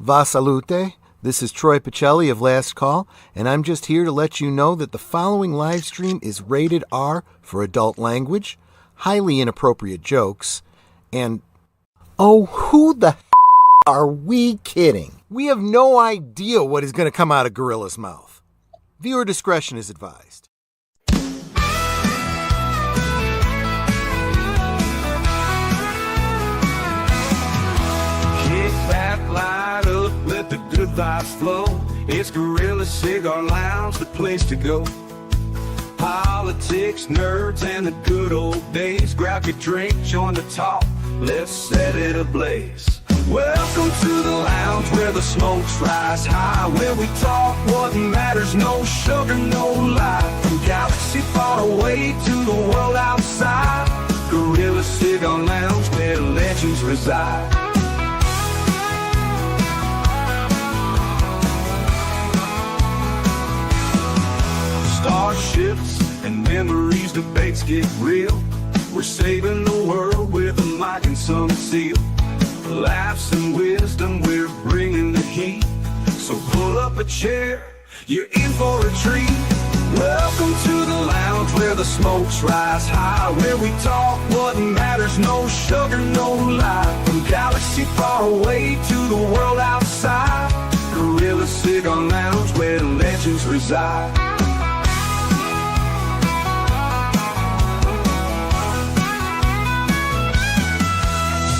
Va salute. This is Troy Pacelli of Last Call, and I'm just here to let you know that the following live stream is rated R for adult language, highly inappropriate jokes, and oh, who the are we kidding? We have no idea what is going to come out of Gorilla's mouth. Viewer discretion is advised. Kick back, light up, let the good vibes flow. It's Gorilla Cigar Lounge, the place to go. Politics, nerds, and the good old days. Grab your drink, join the talk, let's set it ablaze. Welcome to the lounge where the smokes rise high, where we talk what matters, no sugar, no lie. From galaxy far away to the world outside, Gorilla Cigar Lounge where legends reside. Starships and memories, debates get real. We're saving the world with a mic and some seal. Laughs and wisdom, we're bringing the heat. So pull up a chair, you're in for a treat. Welcome to the lounge where the smokes rise high, where we talk what matters, no sugar, no lie. From galaxy far away to the world outside, Gorilla Cigar Lounge where legends reside.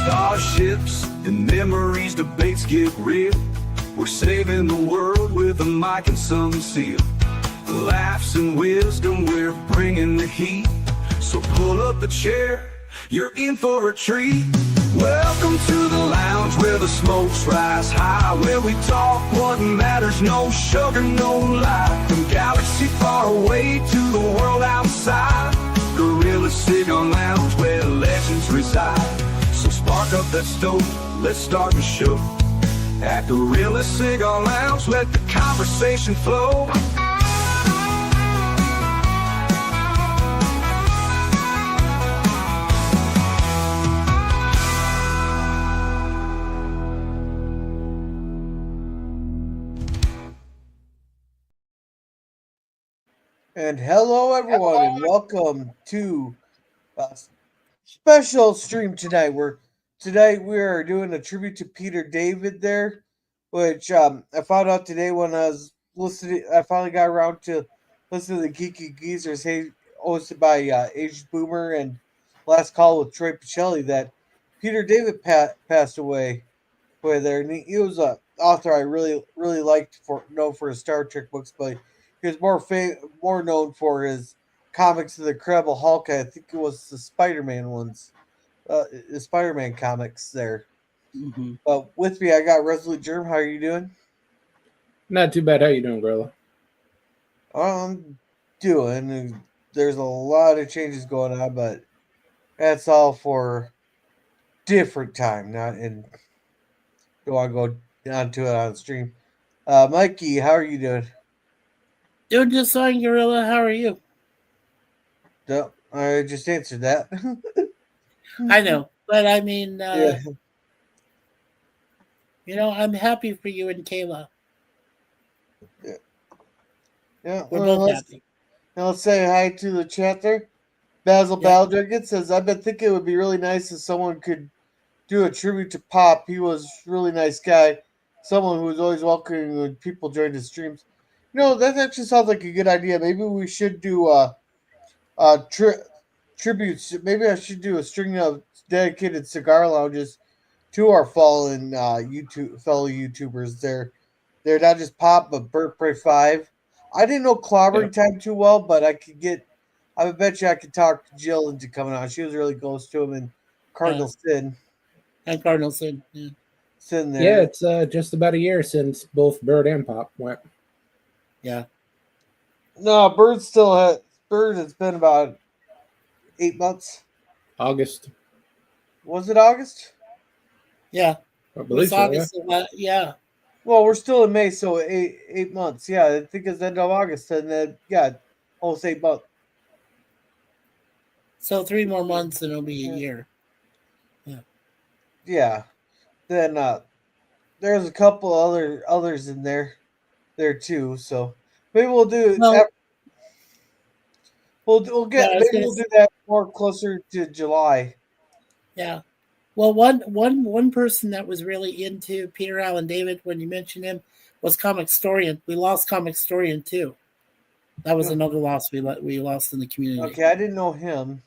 Starships and memories, debates get real. We're saving the world with a mic and some seal. Laughs and wisdom, we're bringing the heat. So pull up a chair, you're in for a treat. Welcome to the lounge where the smokes rise high, where we talk what matters, no sugar, no lie. From galaxy far away to the world outside, Gorilla Cigar Lounge where legends reside. So spark up that stove, let's start the show. At Gorilla Cigar Lounge, let the conversation flow. And hello, everyone, and welcome to a special stream tonight. Today we are doing a tribute to Peter David there, which I found out today when I was listening. I finally got around to listening to the Geeky Geezers, hosted by Aged Boomer and Last Call with Troy Pacelli, that Peter David passed away. There, and he was a author I really liked for his Star Trek books, but he was more known for his comics of the Incredible Hulk. I think it was the Spider-Man ones, the Spider-Man comics there. Mm-hmm. But with me, I got Resolute Germ. How are you doing? Not too bad. How you doing, Gorilla? I'm doing. There's a lot of changes going on, but that's all for different time. Not in. Don't want to go onto it on stream. Mikey, how are you doing? Doing just fine, Gorilla. How are you? No, I just answered that. I know, but I mean, Yeah. I'm happy for you and Kayla. Yeah, We're both happy. Now let's say hi to the chat there. Basil Baldrigan says, I've been thinking it would be really nice if someone could do a tribute to Pop. He was a really nice guy. Someone who was always welcoming when people joined his streams. That actually sounds like a good idea. Maybe we should do tributes. Maybe I should do a string of dedicated cigar lounges to our fallen fellow YouTubers. They're not just Pop, but Burt Prey 5. I didn't know Clobbering Time too well, but I bet you I could talk Jill into coming on. She was really close to him, and Cardinal Sin. And Cardinal Sin, yeah. Sin there. Yeah, it's just about a year since both Bird and Pop went. Yeah. No, Bird has been about 8 months. August. Was it August? Yeah. I believe so, August. Yeah. Well, we're still in May, so 8 months. Yeah, I think it's the end of August, and then almost 8 months. So 3 more months, and it'll be a year. Yeah. Then there's a couple others in there too. So maybe we'll do Well, we'll yeah, get I was maybe gonna we'll do that more closer to July. yeah. Well, one person that was really into Peter Allen David when you mentioned him was Comic Storian. We lost Comic Storian too. That was No. another loss we lost in the community. Okay, I didn't know him.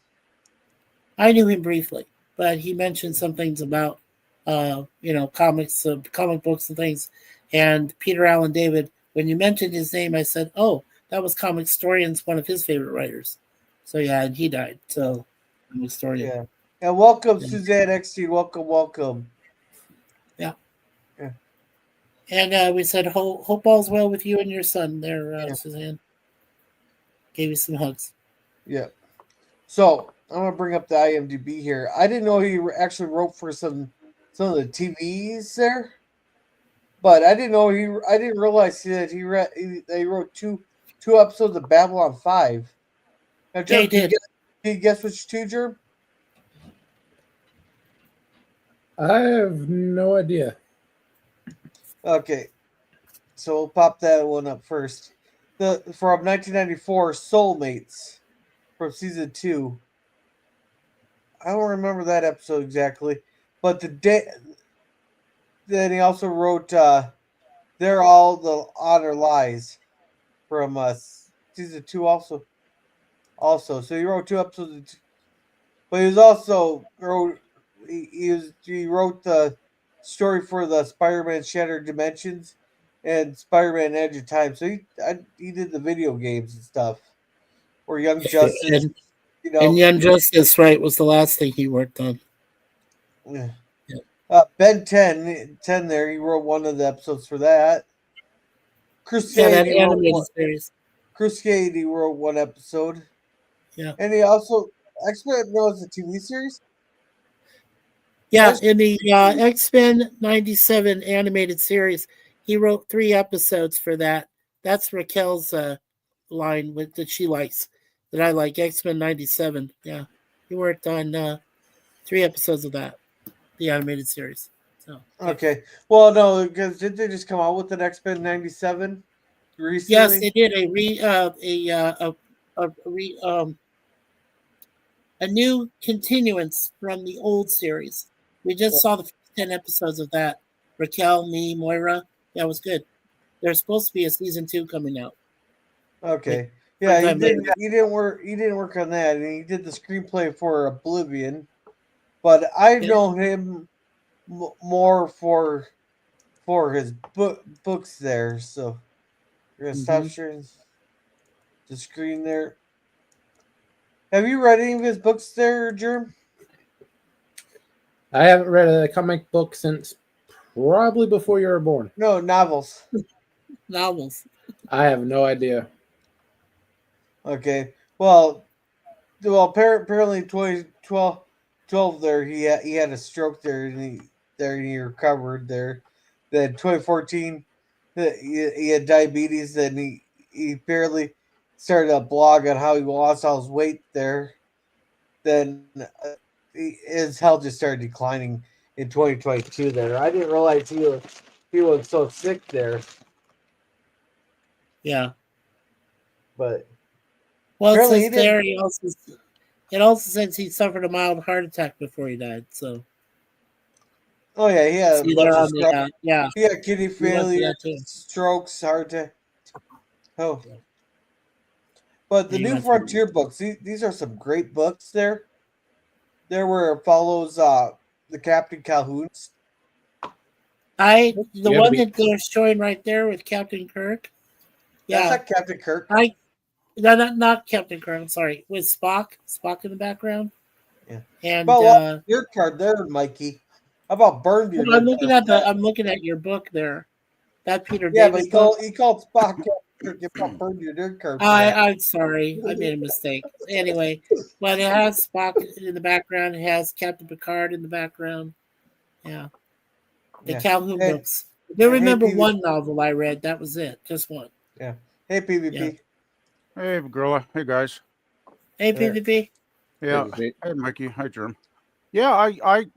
I knew him briefly, but he mentioned some things about comics, comic books and things. And Peter Allen David, when you mentioned his name, I said, "Oh, that was Comic Storian's one of his favorite writers." So yeah, and he died. So Comic Storian. Yeah. And welcome, Yeah. Suzanne XT. Welcome. Yeah. Yeah. And we said, hope all's well with you and your son there, Yeah. Suzanne. Gave you some hugs. Yeah. So I'm gonna bring up the IMDb here. I didn't know he actually wrote for some of the TVs there, but I didn't know I didn't realize that they wrote two episodes of Babylon 5. Now, Yeah, he Jerm, did. can you guess which two, Jerm? I have no idea. Okay, so we'll pop that one up first. The from 1994, Soulmates from season 2. I don't remember that episode exactly, but the day then he also wrote "They're All the Honor Lies" from season 2 also. So he wrote two episodes, but he was also wrote he wrote the story for the Spider-Man Shattered Dimensions and Spider-Man Edge of Time. So he did the video games and stuff. Or Young Justice, And you and know. Young Justice, right, was the last thing he worked on. Yeah. Yeah, Ben 10 there, he wrote one of the episodes for that. yeah, Crusade, that he wrote animated one. series. Crusade, he wrote one episode. Yeah. And he also, X-Men, no, it's a TV series? Yeah, That's, in the X-Men 97 animated series, he wrote 3 episodes for that. That's Raquel's line that she likes, that I like, X-Men 97. Yeah, he worked on 3 episodes of that, the animated series. So, yeah. okay. Well, no, because did they just come out with an X-Men 97 Yes, recently? they did a new continuance from the old series. We just saw the first 10 episodes of that. Raquel, me, Moira. That was good. There's supposed to be a season 2 coming out. Like Okay. Yeah, sometime later. he didn't work on that, and he did the screenplay for Oblivion. But I've Yeah. known him more for his books there. So we're gonna stop Mm-hmm. sharing the screen there. Have you read any of his books there, Germ? I haven't read a comic book since probably before you were born. No, novels. Novels. I have no idea. Okay. Well, apparently 2012 there he had a stroke there and he recovered there. Then 2014 he had diabetes and he barely started a blog on how he lost all his weight there. Then his health just started declining in 2022 there. I didn't realize he was so sick there, Yeah. but Well, it apparently says he didn't. there it also says he suffered a mild heart attack before he died. So Oh yeah, he had a see there bunch of on the stuff. yeah, He had kidney we went through failure, that too. strokes, heart attack. Oh, but Yeah, the he New went through. Frontier books, these are some great books there. There where it follows the Captain Calhoun's. The You have to one be. that they're showing right there with Captain Kirk. That's Yeah. not Captain Kirk. No, not Captain Kirk, I'm sorry. With Spock in the background. Yeah. And About lost your dirt card there, Mikey. How about burned your I'm dirt looking card? at I'm looking at your book there. That Peter Yeah, but David book. he called Spock Captain Kirk. You about burned your dirt card for that. I'm sorry, I made a mistake. Anyway, but it has Spock in the background. It has Captain Picard in the background. Yeah, the Yeah. Calhoun Hey, books. I do hey, remember PV. one novel I read. That was it, just one. Yeah. Hey, Yeah. PvP. Hey, Gorilla. Hey, guys. Hey, There. PvP. Yeah. Hey, Mikey. Hi, Germ. Yeah,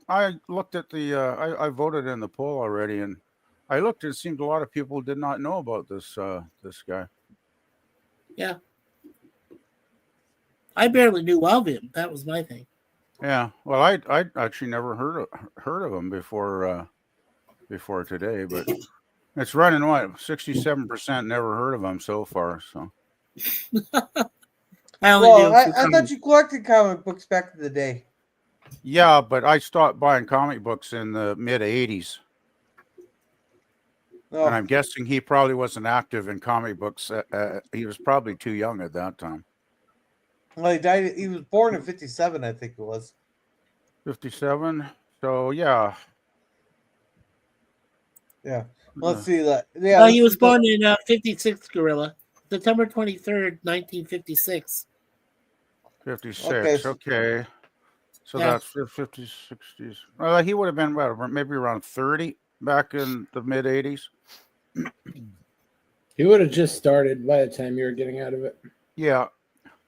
I looked at the I voted in the poll already, and I looked. It seemed a lot of people did not know about this guy. Yeah. I barely knew of him. That was my thing. Yeah. Well, I actually never heard of him before today, but it's running what 67% never heard of him so far. So I only Well, knew a few I thought you collected comic books back in the day. yeah, but I stopped buying comic books in the mid '80s, and Oh, I'm guessing he probably wasn't active in comic books. He was probably too young at that time. well, he died. He was born in '57, I think it was. 57. So yeah. Yeah. Let's Uh, see that. Yeah, Well, this he was is the, born in 56, Gorilla. September 23rd, 1956. okay. 56. Okay. So Yeah. that's 50s, 60s. He would have been maybe around 30 back in the mid 80s. He would have just started by the time you were getting out of it. Yeah.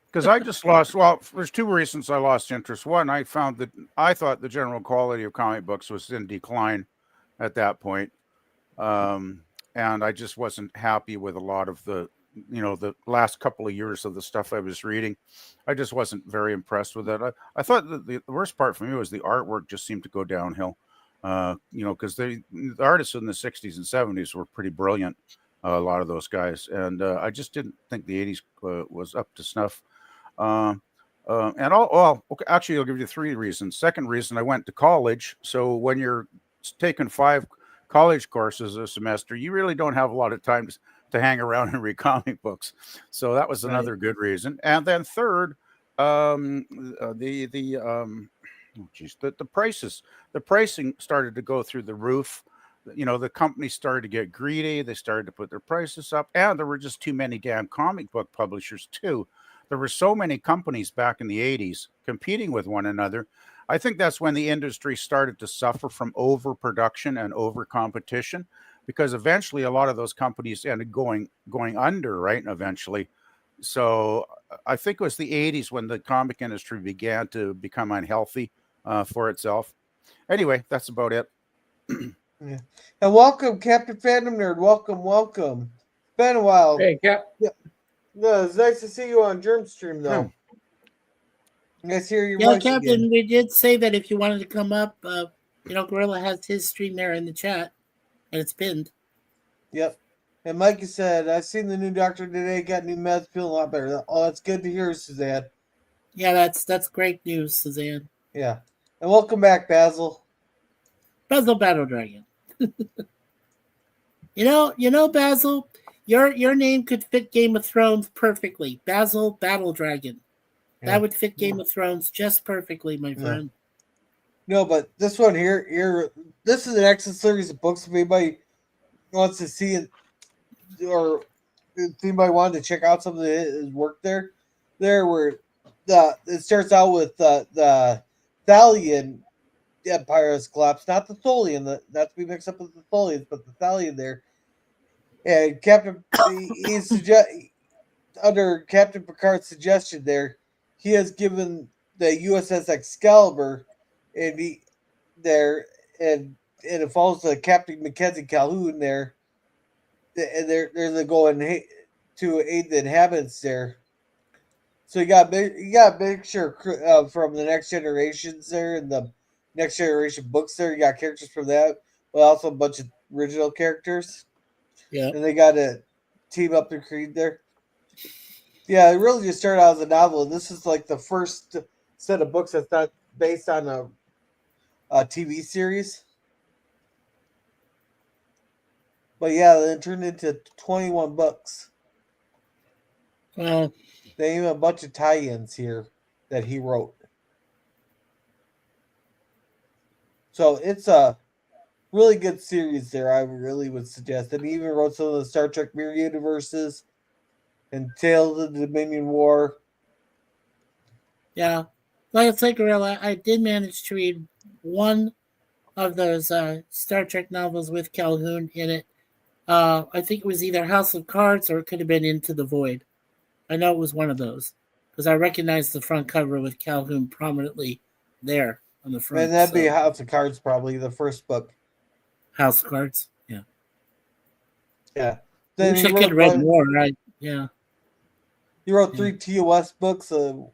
Because I just lost, well, there's two reasons I lost interest. One, I found that I thought the general quality of comic books was in decline at that point. And I just wasn't happy with a lot of the last couple of years of the stuff I was reading. I just wasn't very impressed with it. I thought that the worst part for me was the artwork just seemed to go downhill. Because the artists in the 60s and 70s were pretty brilliant, a lot of those guys. And I just didn't think the 80s was up to snuff. Okay, actually, I'll give you three reasons. Second reason, I went to college. So when you're taking 5 college courses a semester, you really don't have a lot of time to hang around and read comic books. So that was another good reason. And then third, the pricing started to go through the roof. The companies started to get greedy. They started to put their prices up, and there were just too many damn comic book publishers too. There were so many companies back in the 80s competing with one another. I think that's when the industry started to suffer from overproduction and over competition, because eventually a lot of those companies ended going under, right? Eventually. So I think it was the 80s when the comic industry began to become unhealthy for itself. Anyway, that's about it. Yeah. And welcome, Captain Phantom Nerd. Welcome. It's been a while. Hey, Cap. Yeah. No, it's nice to see you on Germ Stream, though. Nice to hear your Yeah, voice Captain, again. we did say that if you wanted to come up, Gorilla has his stream there in the chat, and it's pinned. Yep. And Mikey said, I've seen the new doctor today, got new meds, feeling a lot better. Oh, that's good to hear, Suzanne. Yeah, that's great news, Suzanne. Yeah. And welcome back, Basil. Basil Battle Dragon. You know, Basil, your name could fit Game of Thrones perfectly. Basil Battle Dragon. Yeah. That would fit Game of Thrones just perfectly, my friend. No, but this one here, this is an excellent series of books. If anybody wants to see it, or if anybody wanted to check out some of his work there where it starts out with the Thalian Empire has collapsed, not the Tholian, not to be mixed up with the Tholians, but the Thalian there. And under Captain Picard's suggestion there, he has given the USS Excalibur, and and it falls to Captain Mackenzie Calhoun there, and they're going to aid the inhabitants there. So you got a mixture from the Next Generations there, and the Next Generation books there. You got characters from that, but also a bunch of original characters. Yeah. And they got to team up to create there. Yeah, it really just started out as a novel, and this is like the first set of books that's not based on a TV series. But yeah, then it turned into 21 books. Well, They even have a bunch of tie-ins here that he wrote. So it's a really good series there, I really would suggest. And he even wrote some of the Star Trek Mirror Universes and Tales of the Dominion War. yeah. Like I said, Gorilla, I did manage to read one of those Star Trek novels with Calhoun in it. I think it was either House of Cards or it could have been Into the Void. I know it was one of those because I recognized the front cover with Calhoun prominently there on the front. And that'd be House of Cards, probably the first book. House of Cards, yeah. Yeah. I Then wish he I could have wrote read more, right? Yeah. He wrote 3 TOS books: The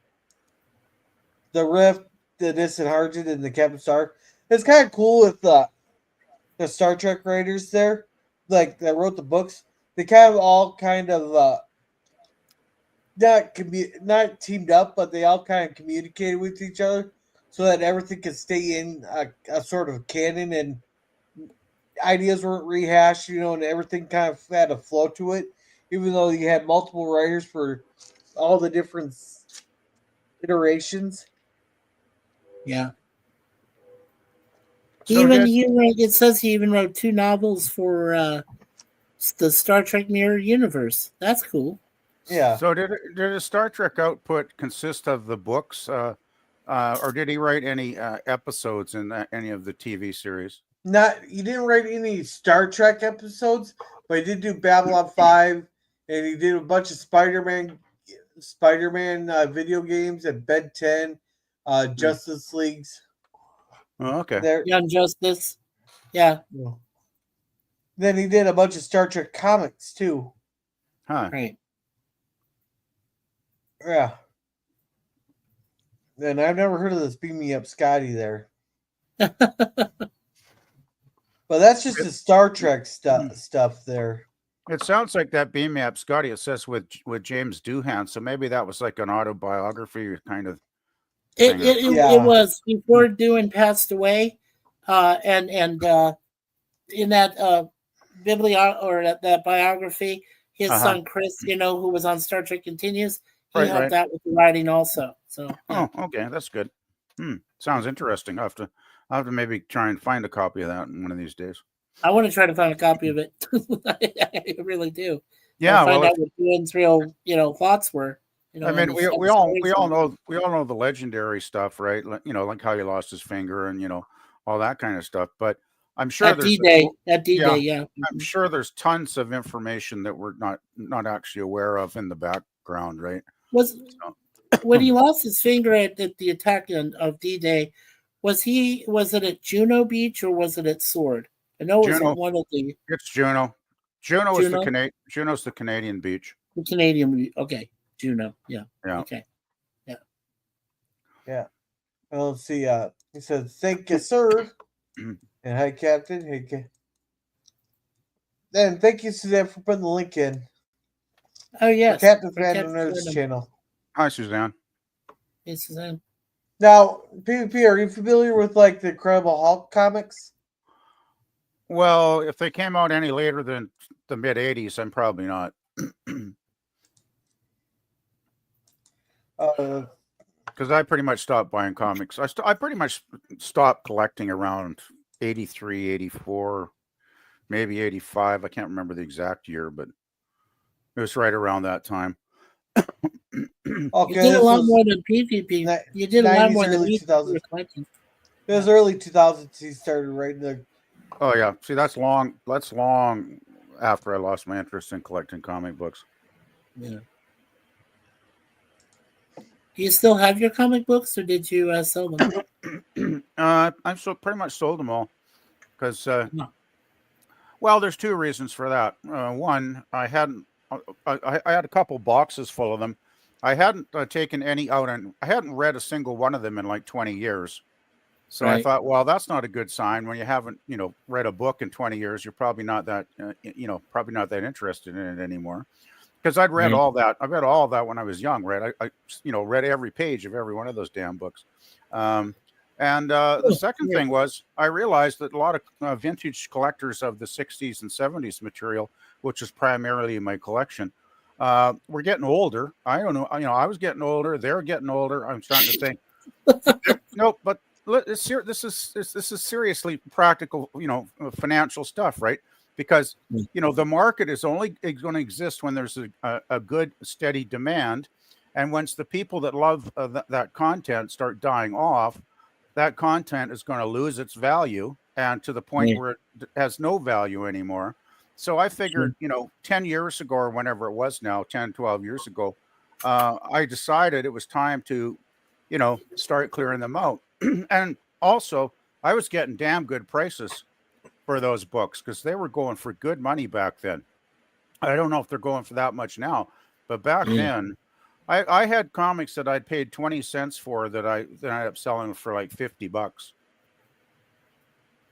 Rift, The Distant Harjin, and The Captain Star. It's kind of cool with the Star Trek writers there, like that wrote the books. They kind of all kind of not teamed up, but they all kind of communicated with each other so that everything could stay in a sort of canon and ideas weren't rehashed, and everything kind of had a flow to it, even though you had multiple writers for all the different iterations. Yeah. So did It says he even wrote 2 novels for the Star Trek Mirror Universe. That's cool. Yeah. so did his Star Trek output consist of the books, or did he write any episodes in any of the TV series? Not He didn't write any Star Trek episodes, but he did do Babylon 5, and he did a bunch of Spider-Man video games and Ben 10, Justice Leagues. Oh, okay. There. Young Justice. Yeah. Then he did a bunch of Star Trek comics too. Huh. Right. Yeah. And I've never heard of this Beam Me Up Scotty there. But that's just the Star Trek stuff there. It sounds like that Beam Me Up Scotty. It says with James Doohan, so maybe that was like an autobiography kind of thing. It was before Doohan passed away, and in that that biography, his son Chris, who was on Star Trek Continues, he helped out with the writing also. So oh, okay, that's good. Sounds interesting. I'll have to maybe try and find a copy of that one of these days. I want to try to find a copy of it. I really do. Yeah, find out what Doohan's real, thoughts were. I mean, we all know the legendary stuff, right? Like how he lost his finger and all that kind of stuff. But I'm sure at D-Day, yeah. I'm sure there's tons of information that we're not actually aware of in the background, right? When he lost his finger at the attack of D-Day, was it at Juno Beach or was it at Sword? I know it was at one of the. It's Juno. Juno's the Canadian beach. The Canadian, okay. Juno, yeah. Okay. Yeah. Well, let's see. He said, "Thank you, sir." And hi, Captain. Hey, then thank you, Suzanne, for putting the link in. Oh yes, Captain Fan Nerds channel. Hi, Suzanne. Hey, Suzanne. Now, PvP, are you familiar with like the Incredible Hulk comics? Well, if they came out any later than the mid '80s, I'm probably not. Because I pretty much stopped buying comics. I pretty much stopped collecting around 83, 84, maybe 85. I can't remember the exact year, but it was right around that time. Okay, you did a lot more than PvP. You did a lot more than 2000. It was early 2000s he started writing the. Oh yeah, see that's long after I lost my interest in collecting comic books. Yeah. Do you still have your comic books, or did you sell them? I've pretty much sold them all because, well, there's 2 reasons for that. One, I had a couple boxes full of them. I hadn't taken any out, and I hadn't read a single one of them in like 20 years. So I thought, well, that's not a good sign when you haven't, read a book in 20 years. You're probably not that, probably not that interested in it anymore. Because I'd read all that. I read all of that when I was young, right? I read every page of every one of those damn books. And the second thing was I realized that a lot of vintage collectors of the 60s and 70s material, which is primarily in my collection, were getting older. I don't know. I was getting older. They're getting older. I'm starting to think, no, but this is seriously practical, financial stuff, right? Because the market is only going to exist when there's a good steady demand, and once the people that love that content start dying off, that content is going to lose its value, and to the point where it has no value anymore. So I figured 10 years ago or whenever it was now, 10 12 years ago, I decided it was time to start clearing them out. And also I was getting damn good prices for those books because they were going for good money back then. I don't know if they're going for that much now, but back then, I had comics that I'd paid 20 cents for that I ended up selling for like $50.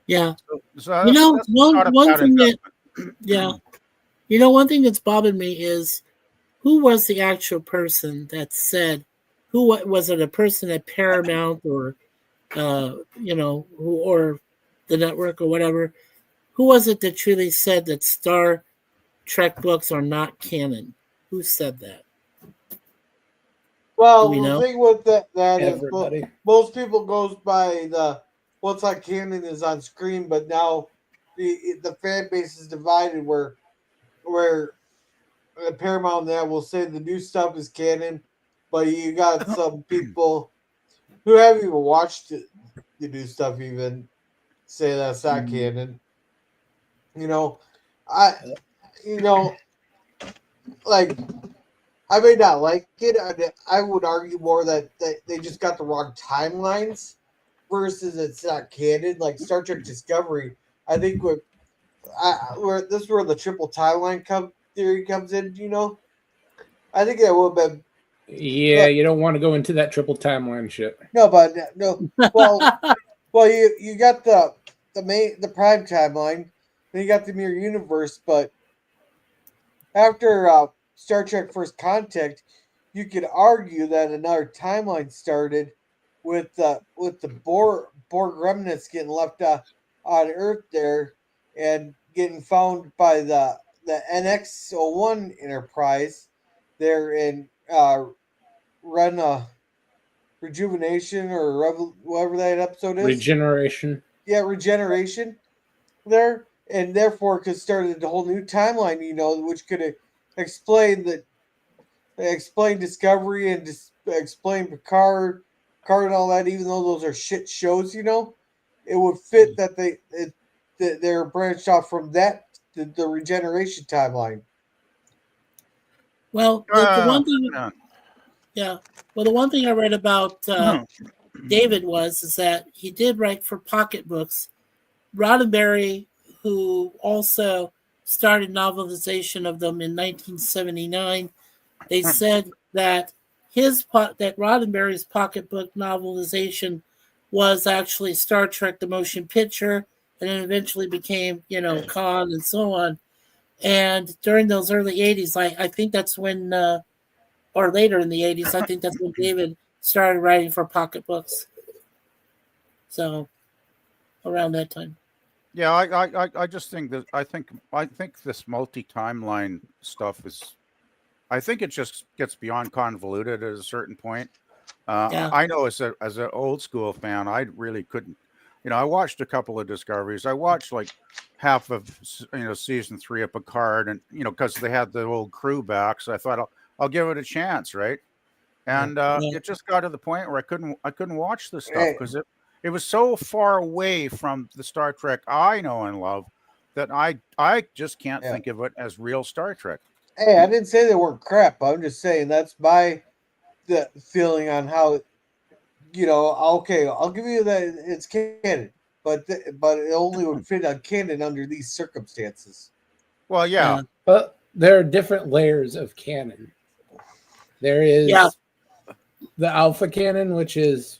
Yeah. So You know, that's not a one bad thing that, investment. yeah, you know, one thing that's bothered me is who was the actual person that said, was it a person at Paramount or, you know, or the network or whatever? Who was it that truly said that Star Trek books are not canon? Who said that? Do we Well, the know? thing with that is Everybody. most people goes by the what's on canon is on screen, but now the fan base is divided where Paramount that will say the new stuff is canon, but you got some people who haven't even watched the new stuff even say that's not canon. You know, I you know like I may not like it. I would argue more that they just got the wrong timelines versus it's not canon. Like Star Trek Discovery, I think where this is where the triple timeline theory comes in. You know, I think that would have been Yeah, but you don't want to go into that triple timeline shit. no, but no. Well, you got the prime timeline, then you got the mirror universe, but after Star Trek First Contact, you could argue that another timeline started with the Borg remnants getting left on Earth there and getting found by the NX-01 Enterprise there in Rejuvenation or whatever that episode is. Regeneration. Yeah, Regeneration there, and therefore could start a whole new timeline. You know, which could explain the explain Discovery and explain Picard and all that. Even though those are shit shows, you know, it would fit that they're branched off from the Regeneration timeline. Well, the one thing, Yeah. yeah. Well, the one thing I read about David is that he did write for pocketbooks. Roddenberry, who also started novelization of them in 1979, they said that that Roddenberry's pocketbook novelization was actually Star Trek: The Motion Picture, and then eventually became, you know, Khan and so on. And during those early '80s, I think that's when, or later in the '80s, I think that's when David started writing for pocketbooks. So around that time. Yeah, I just think that I think this multi-timeline stuff is, I think it just gets beyond convoluted at a certain point. Yeah. I know as an old school fan, I really couldn't. You know, I watched a couple of Discoveries. I watched like half of season 3 of Picard, and because they had the old crew back, so I thought I'll give it a chance, right? And Yeah. it just got to the point where I couldn't watch this stuff Hey, because it was so far away from the Star Trek I know and love that I just can't yeah. think of it as real Star Trek. Hey, I didn't say they weren't crap. I'm just saying that's my the feeling on how okay, I'll give you that it's canon, but it only would fit on canon under these circumstances. Well, yeah, Yeah. But there are different layers of canon. There Yeah. is the alpha canon, which is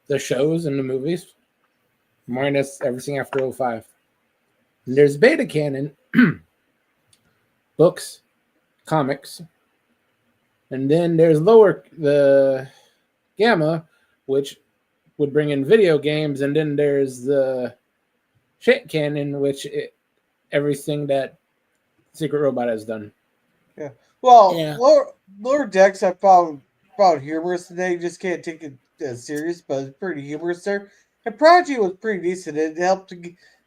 the shows and the movies, minus everything after 05. And there's beta canon, books, comics, and then there's the gamma, which would bring in video games, and then there's the shit canon, everything that Secret Robot has done. Yeah. Well, Yeah. lower decks I found humorous today. You just can't take it serious, but it's pretty humorous there. And Prodigy was pretty decent. It helped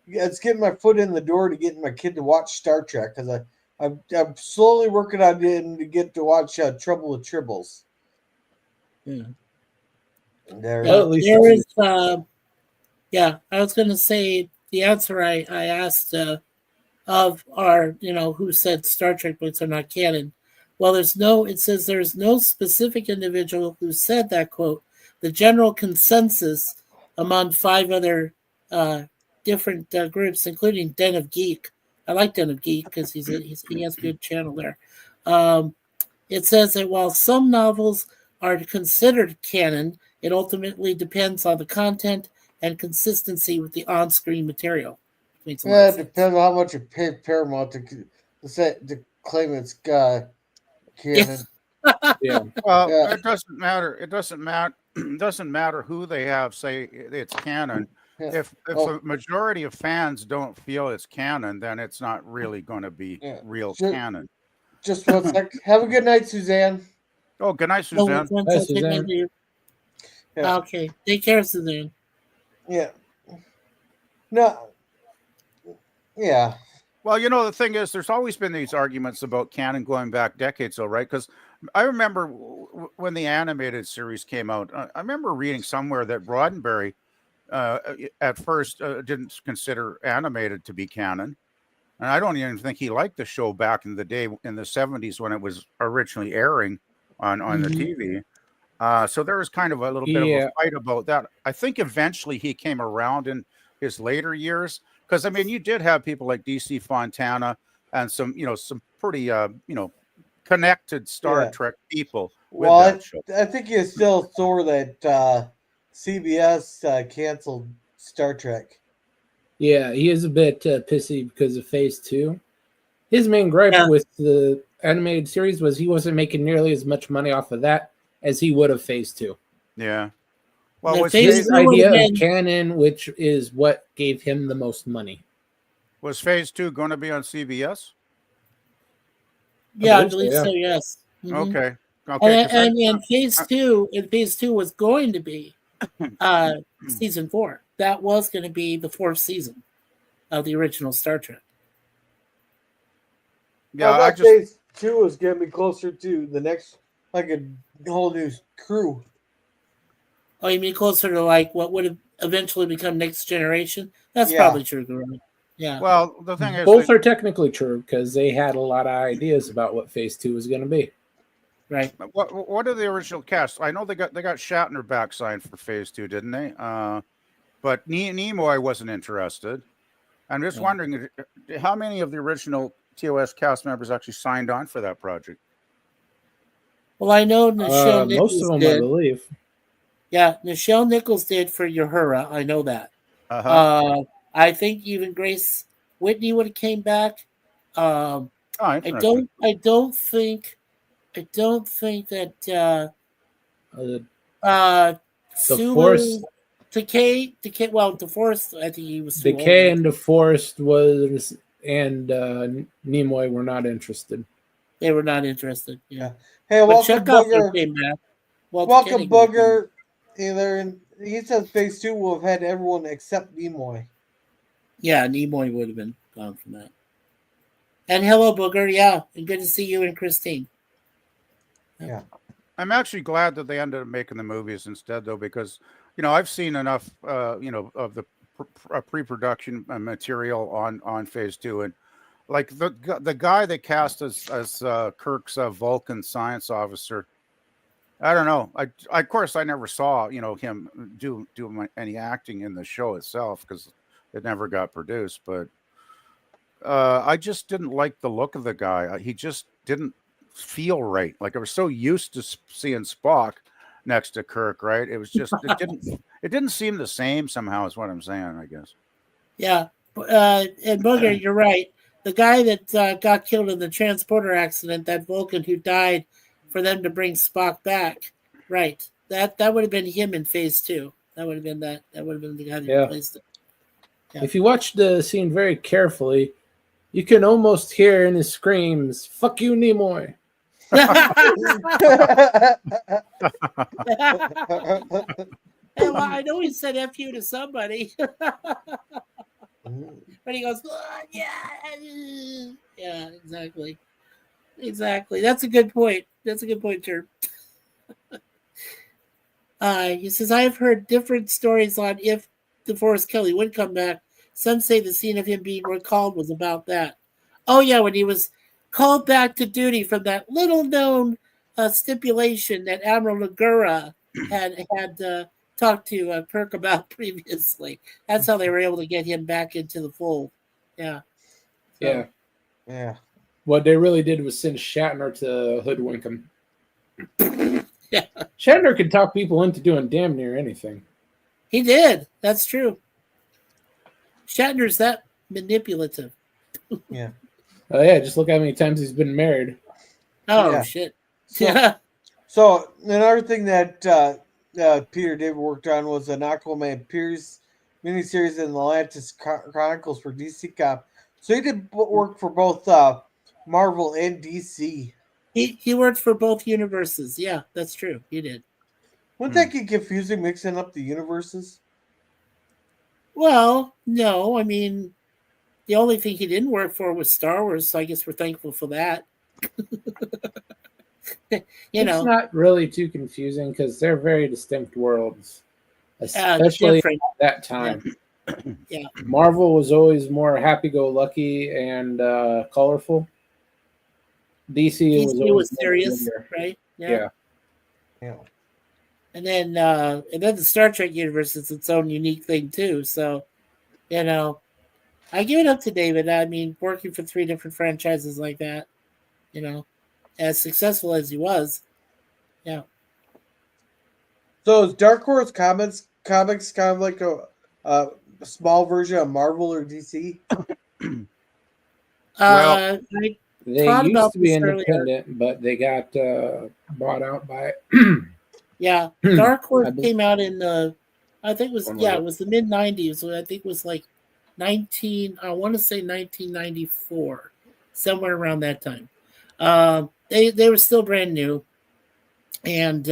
it's getting my foot in the door to getting my kid to watch Star Trek because I'm slowly working on getting to get to watch Trouble with Tribbles. Yeah. There. Well, at least There it's is, yeah, I was going to say the answer I asked of our, who said Star Trek books are not canon. Well, it says there's no specific individual who said that quote. The general consensus among 5 other different groups, including Den of Geek, I like Den of Geek because he has a good channel there. It says that while some novels are considered canon, it ultimately depends on the content and consistency with the on-screen material. Makes a lot Yeah, of it sense. depends on how much you pay Paramount to claim it's canon. Yeah. Well, Yeah, it doesn't matter. It doesn't matter. Doesn't matter who they have say it's canon. yeah. If Oh, a majority of fans don't feel it's canon, then it's not really going to be yeah. real Just, canon. just 1 sec. Have a good night, Suzanne. Oh, good night, No, Suzanne. once Hi, I take my Suzanne. leave. Yeah, Okay. Take care, Suzanne. yeah. No, yeah, Well, the thing is, there's always been these arguments about canon going back decades, though, right? Because I remember when the animated series came out, I remember reading somewhere that Roddenberry at first didn't consider animated to be canon. And I don't even think he liked the show back in the day in the 70s when it was originally airing on the Mm-hmm. TV. So there was kind of a little bit of a Yeah. fight about that. I think eventually he came around in his later years because I mean you did have people like DC Fontana and some pretty connected Star yeah. Trek people with Well, that show. I think he's still sore that CBS canceled Star Trek. Yeah, he is a bit pissy because of Phase 2. His main gripe Yeah. with the animated series was he wasn't making nearly as much money off of that as he would of Phase 2. Yeah. Well, The was Phase His 2 would have idea of been canon, which is what gave him the most money. Phase 2 going to be on CBS? yeah, I so, believe yeah. so. Yes. Mhm. Okay. Okay. And, Because I, and phase two was going to be season 4. That was going to be the 4th season of the original Star Trek. yeah, I I thought just Phase 2 was getting me closer to the next, like a whole new crew. Oh, you mean closer to like what would have eventually become Next Generation? That's Yeah, probably true, Gorilla. Yeah. well, the thing is Both that are technically true because they had a lot of ideas about what Phase 2 was going to be. Right. what are the original cast? I know they got Shatner back signed for Phase 2, didn't they? But Nimoy wasn't interested. I'm just Yeah. wondering how many of the original TOS cast members actually signed on for that project. Well, I know Nichelle Most of Nichols them, I did. believe. Yeah, Nichelle Nichols did for Uhura. I know that. Uh huh. I think even Grace Whitney would have came back. Um, Oh, I interesting. don't. I don't think. I don't think that Uh, uh, the Force Sulu Takei. Well, DeForest. I think he was too old. Decay and the Forest was, and Nimoy were not interested. They were not interested. Yeah, Hey, but welcome, Chekhov would have Booger. came back. Walter Welcome, Koenig would have came back. Booger. He says Phase 2 will have had everyone except Nimoy. Yeah, Nimoy would have been gone from that. And hello, Booger. Yeah, and good to see you and Christine. Yeah. I'm actually glad that they ended up making the movies instead, though, because I've seen enough, of the pre-production material on Phase 2, and like the guy they cast as Kirk's Vulcan science officer. I don't know. Of course I never saw him do any acting in the show itself because it never got produced. But I just didn't like the look of the guy. He just didn't feel right. Like I was so used to seeing Spock next to Kirk, right? It was just it didn't seem the same somehow. Is what I'm saying, I guess. Yeah, and Booger, you're right. The guy that got killed in the transporter accident, that Vulcan who died for them to bring Spock back, right? That would have been him in Phase 2. That would have been that. That would have been the guy that Yeah. replaced it. Yeah. If you watch the scene very carefully, you can almost hear in his screams, "Fuck you, Nimoy." Well, I know he said "f you" to somebody, but he goes, "Oh, yeah, yeah, exactly, exactly." That's a good point. That's a good point, Chirp. He says, "I have heard different stories on if DeForest Kelly would come back. Some say the scene of him being recalled was about that. Oh yeah, when he was called back to duty from that little-known stipulation that Admiral Nagura had talked to Kirk about previously. That's how they were able to get him back into the fold. Yeah, Yeah. Yeah. What they really did was send Shatner to hoodwink him. Yeah, Shatner could talk people into doing damn near anything. he did. That's true. Shatner's that manipulative. Yeah. Oh yeah, just look how many times he's been married. Oh Yeah. shit. So, Yeah. so another thing that Peter David worked on was an Aquaman Pierce miniseries in the Atlantis Chronicles for DC Cop. So he did work for both Marvel and DC. He worked for both universes. Yeah, that's true. He did. Wouldn't that get confusing mixing up the universes? Well, no, I mean the only thing he didn't work for was Star Wars, so I guess we're thankful for that. you It's know, not really too confusing because they're very distinct worlds, especially different. at that time. Yeah. Marvel was always more happy-go-lucky and colorful. DC was DC always was more serious, grittier. right? Yeah. Yeah. And then the Star Trek universe is its own unique thing too. So, you know, I give it up to David. I mean, working for 3 different franchises like that, you know, as successful as he was, yeah. So is Dark Horse comics kind of like a small version of Marvel or DC? Well, I They thought used about to be this earlier. independent, but they got bought out by Yeah, Dark I Horse believe came out in the, I think it was, when was yeah, it it? was the mid '90s. So I think it was like 19. I want to say 1994, somewhere around that time. They were still brand new, and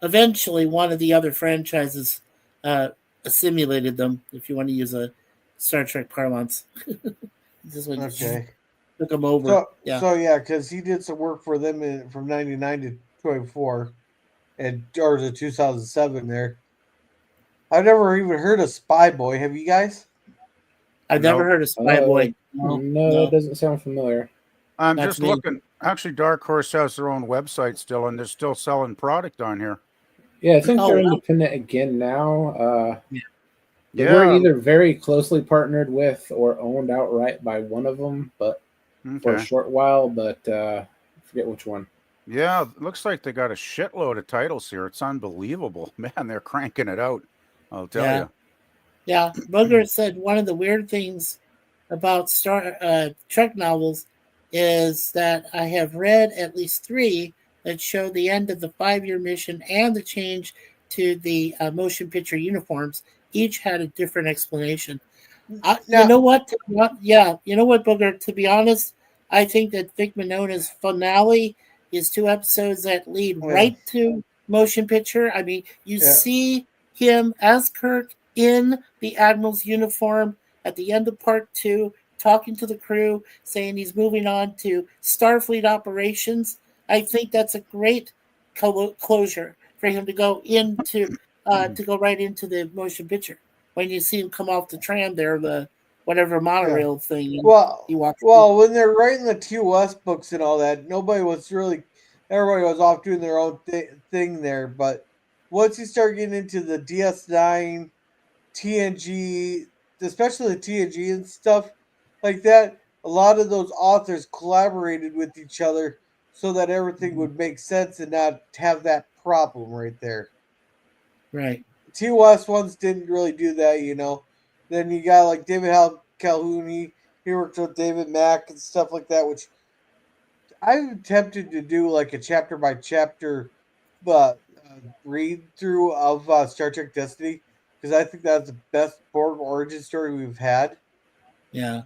eventually one of the other franchises uh, assimilated them, if you want to use a Star Trek parlance. This one Okay. took them over. So Yeah. yeah, because he did some work for them from '99 to 24, and or to 2007. There, I've never even heard of Spy Boy. Have you guys? I've never nope. heard of Spy Boy. No, No, that no, doesn't sound familiar. I'm that's just me. looking. Actually, Dark Horse has their own website still, and they're still selling product on here. Yeah, I think Oh, they're wow. independent again now. Yeah. They were Yeah. either very closely partnered with or owned outright by one of them, but for a Okay. short while. But I forget which one. Yeah. Looks like they got a shitload of titles here. It's unbelievable, man. They're cranking it out. I'll tell Yeah. you. Yeah. Booger said one of the weird things about Trek novels is that I have read at least 3 that show the end of the 5-year mission and the change to the motion picture uniforms. Each had a different explanation. You Now, know what? Yeah, you know what, Booger? To be honest, I think that Vic Minona's finale is 2 episodes that lead yeah, right to motion picture. I mean, you yeah, see him as Kirk in the Admiral's uniform at the end of part 2, talking to the crew, saying he's moving on to Starfleet operations. I think that's a great closure for him to go into to go right into the motion picture when you see him come off the tram there, the whatever yeah. monorail thing, and he Well, walks through. well, when they're writing the TOS books and all that, nobody was really. Everybody was off doing their own thing there. But once you start getting into the DS9, TNG, especially the TNG and stuff like that, a lot of those authors collaborated with each other so that everything would make sense and not have that problem right there. Right. TOS ones didn't really do that. Then you got like David Calhoun, he worked with David Mack and stuff like that, which I'm tempted to do like a chapter by chapter read through of Star Trek Destiny because I think that's the best Borg origin story we've had. Yeah.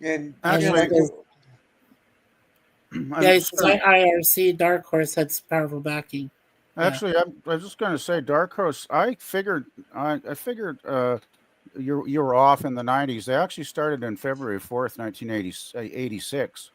And again, Yeah. Actually, I could, Yeah. I'm He just says gonna. IRC Dark Horse had some powerful backing. Yeah. Actually, I was just gonna say Dark Horse. I figured you were off in the '90s. They actually started in February 4th, 1986.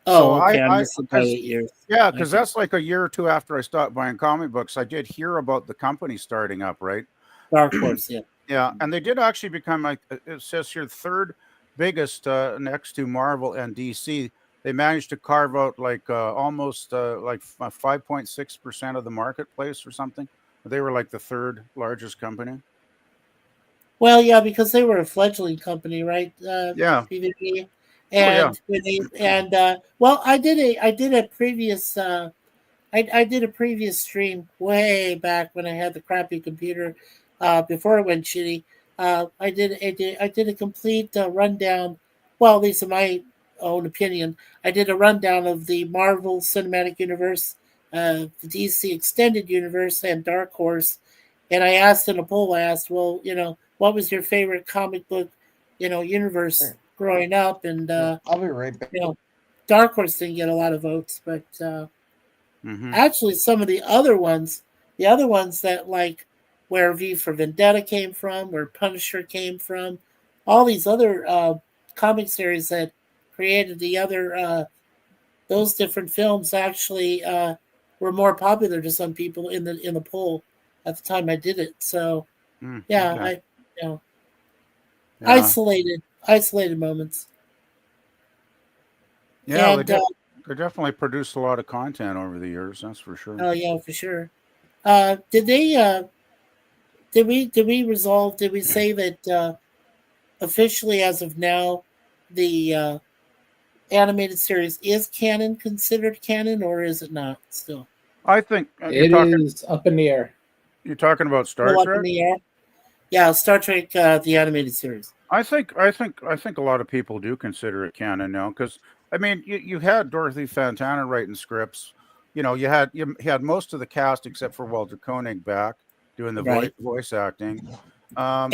So Oh, okay. I I missed it by because 8 years. yeah, because Okay. that's like a year or two after I stopped buying comic books. I did hear about the company starting up, right? Dark Horse. Yeah. Yeah, and they did actually become like it says here third biggest next to Marvel and DC. They managed to carve out like almost 5.6% of the marketplace or something. They were like the third largest company. Well, yeah, because they were a fledgling company, right? Yeah. PvP, Oh yeah. and well, I did a previous I did a previous stream way back when I had the crappy computer, before it went shitty. I did a complete rundown. Well, at least in my own opinion, I did a rundown of the Marvel Cinematic Universe, the DC Extended Universe, and Dark Horse. And I asked in a poll, I asked, well, what was your favorite comic book, universe growing up? And I'll be right back. Dark Horse didn't get a lot of votes, but Hmm. actually some of the other ones that, like, where V for Vendetta came from, where Punisher came from, all these other comic series that created the other those different films actually were more popular to some people in the poll at the time I did it. So yeah, Okay. I you know Yeah. isolated moments. Yeah. And They definitely produced a lot of content over the years. That's for sure. oh yeah, for sure. Did they did we resolve, did we say that officially as of now the animated series is canon, considered canon, or is it not still? I think It is up in the air. you're talking about Star Still up in Trek. the air? Yeah, Star Trek, the animated series. I think a lot of people do consider it canon now because I mean you had Dorothy Fontana writing scripts. You had most of the cast except for Walter Koenig back doing the Right. voice acting. Um,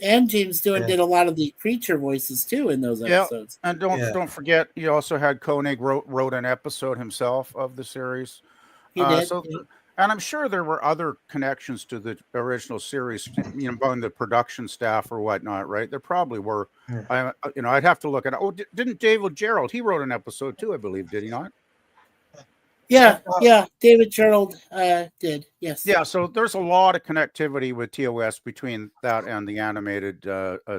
And James Doohan Yeah. did a lot of the creature voices too in those yeah, episodes. and Yeah. don't forget you also had Koenig wrote an episode himself of the series. He did. So, Yeah. and I'm sure there were other connections to the original series, among the production staff or whatnot, right? There probably were. Yeah. I'd have to look at. Oh, didn't David Gerald? He wrote an episode too, I believe. Did he not? Yeah. David Gerald did. Yes. Yeah. So there's a lot of connectivity with TOS between that and the animated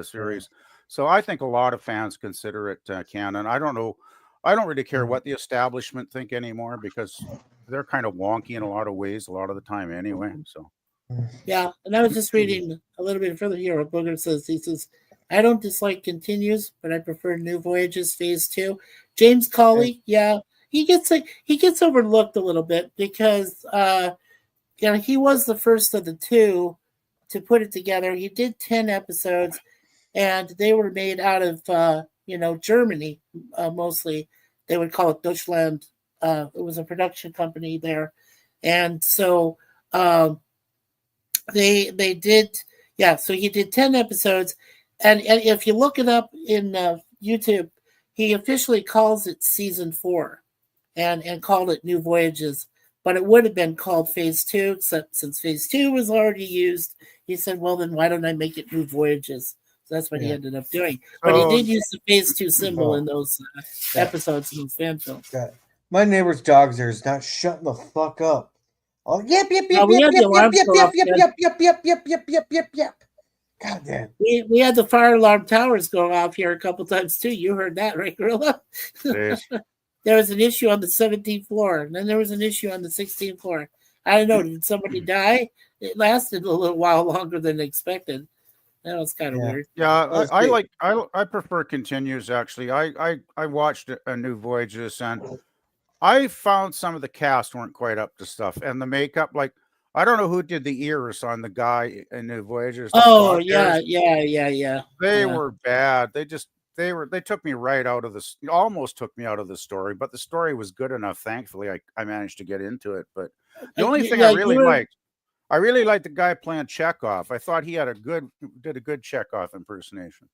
series. So I think a lot of fans consider it canon. I don't know. I don't really care what the establishment think anymore because they're kind of wonky in a lot of ways, a lot of the time anyway. So. Yeah, and I was just reading a little bit further here. What Booger says, he says, "I don't dislike Continues, but I prefer New Voyages Phase 2." James Cawley, yeah, he gets overlooked a little bit because he was the first of the two to put it together. He did 10 episodes, and they were made out of Germany mostly. They would call it Deutschland. It was a production company there, and so. They did, yeah, so he did 10 episodes, and if you look it up in YouTube, he officially calls it season 4 and called it New Voyages, but it would have been called Phase 2, except since Phase 2 was already used, he said, well, then why don't I make it New Voyages? So that's what he ended up doing. But he did use the Phase 2 symbol in those episodes in those fan films. God. My neighbor's dogs there is not shutting the fuck up. Oh, yep. We had the alarms go off, Yep. God damn. We had the fire alarm towers go off here a couple times too. You heard that, right, Gorilla? Jeez. There was an issue on the 17th floor, and then there was an issue on the 16th floor. I don't know. Did somebody die? It lasted a little while longer than expected. That was kind of weird. Yeah, I prefer Continues actually. I watched a New Voyages and I found some of the cast weren't quite up to stuff, and the makeup, like I don't know who did the ears on the guy in New Voyages. the Oh Spock yeah, ears. yeah. They Yeah. were bad. They took me right out of this. Almost took me out of the story, but the story was good enough. Thankfully, I managed to get into it. But the only thing I really liked the guy playing Chekhov. I thought he did a good Chekhov impersonation.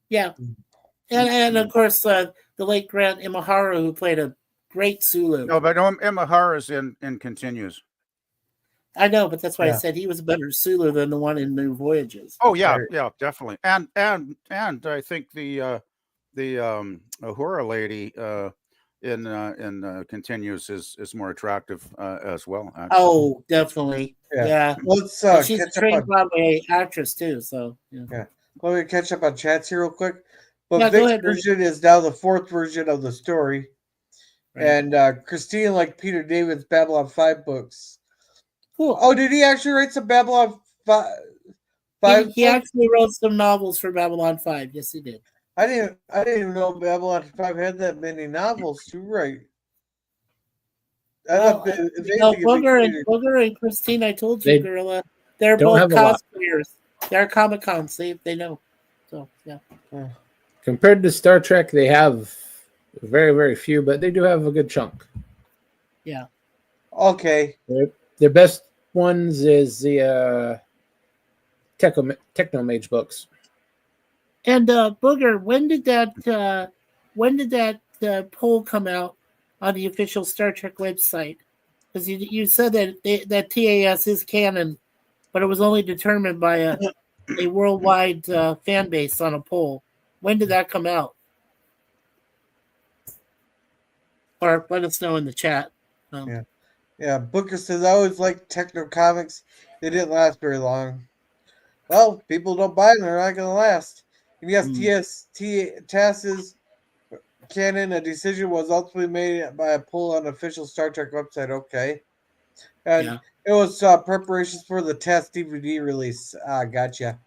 Yeah, and of course the late Grant Imahara, who played a great Sulu. No, but Imahara's in Continues. I know, but that's why I Yeah. said he was a better Sulu than the one in New Voyages. Oh yeah, Right. yeah, definitely. And I think the Uhura lady in Continues is more attractive as well. Actually. Oh, definitely. Yeah. Let's And she's a catch up trained on. Broadway actress too, so yeah. Let me catch up on chats here real quick. But Yeah, go Vic's ahead, Billy. version is now the 4th version of the story. Right. And Christine like Peter David's Babylon 5 books. Cool. Oh, did he actually write some Babylon 5? Five He books? actually wrote some novels for Babylon 5. Yes, he did. I didn't even know Babylon 5 had that many novels to write. I Well, thought if no, anything, it'd be Booger and Christine, I told you, They Gorilla. They're don't both have a lot. cosplayers. They're Comic Cons. They know. So yeah. Compared to Star Trek, they have very, very few, but they do have a good chunk. Yeah. okay. Their best ones is the Techno Mage books. And Booger, when did that poll come out on the official Star Trek website? Because you said that TAS is canon, but it was only determined by a worldwide fan base on a poll. When did that come out? Or let us know in the chat. Yeah. Yeah, Booker says, I always liked techno comics. They didn't last very long. Well, people don't buy them, they're not going to last. And yes, TAS's canon, a decision was ultimately made by a poll on the official Star Trek website. Okay. And it was preparations for the TAS DVD release. Gotcha.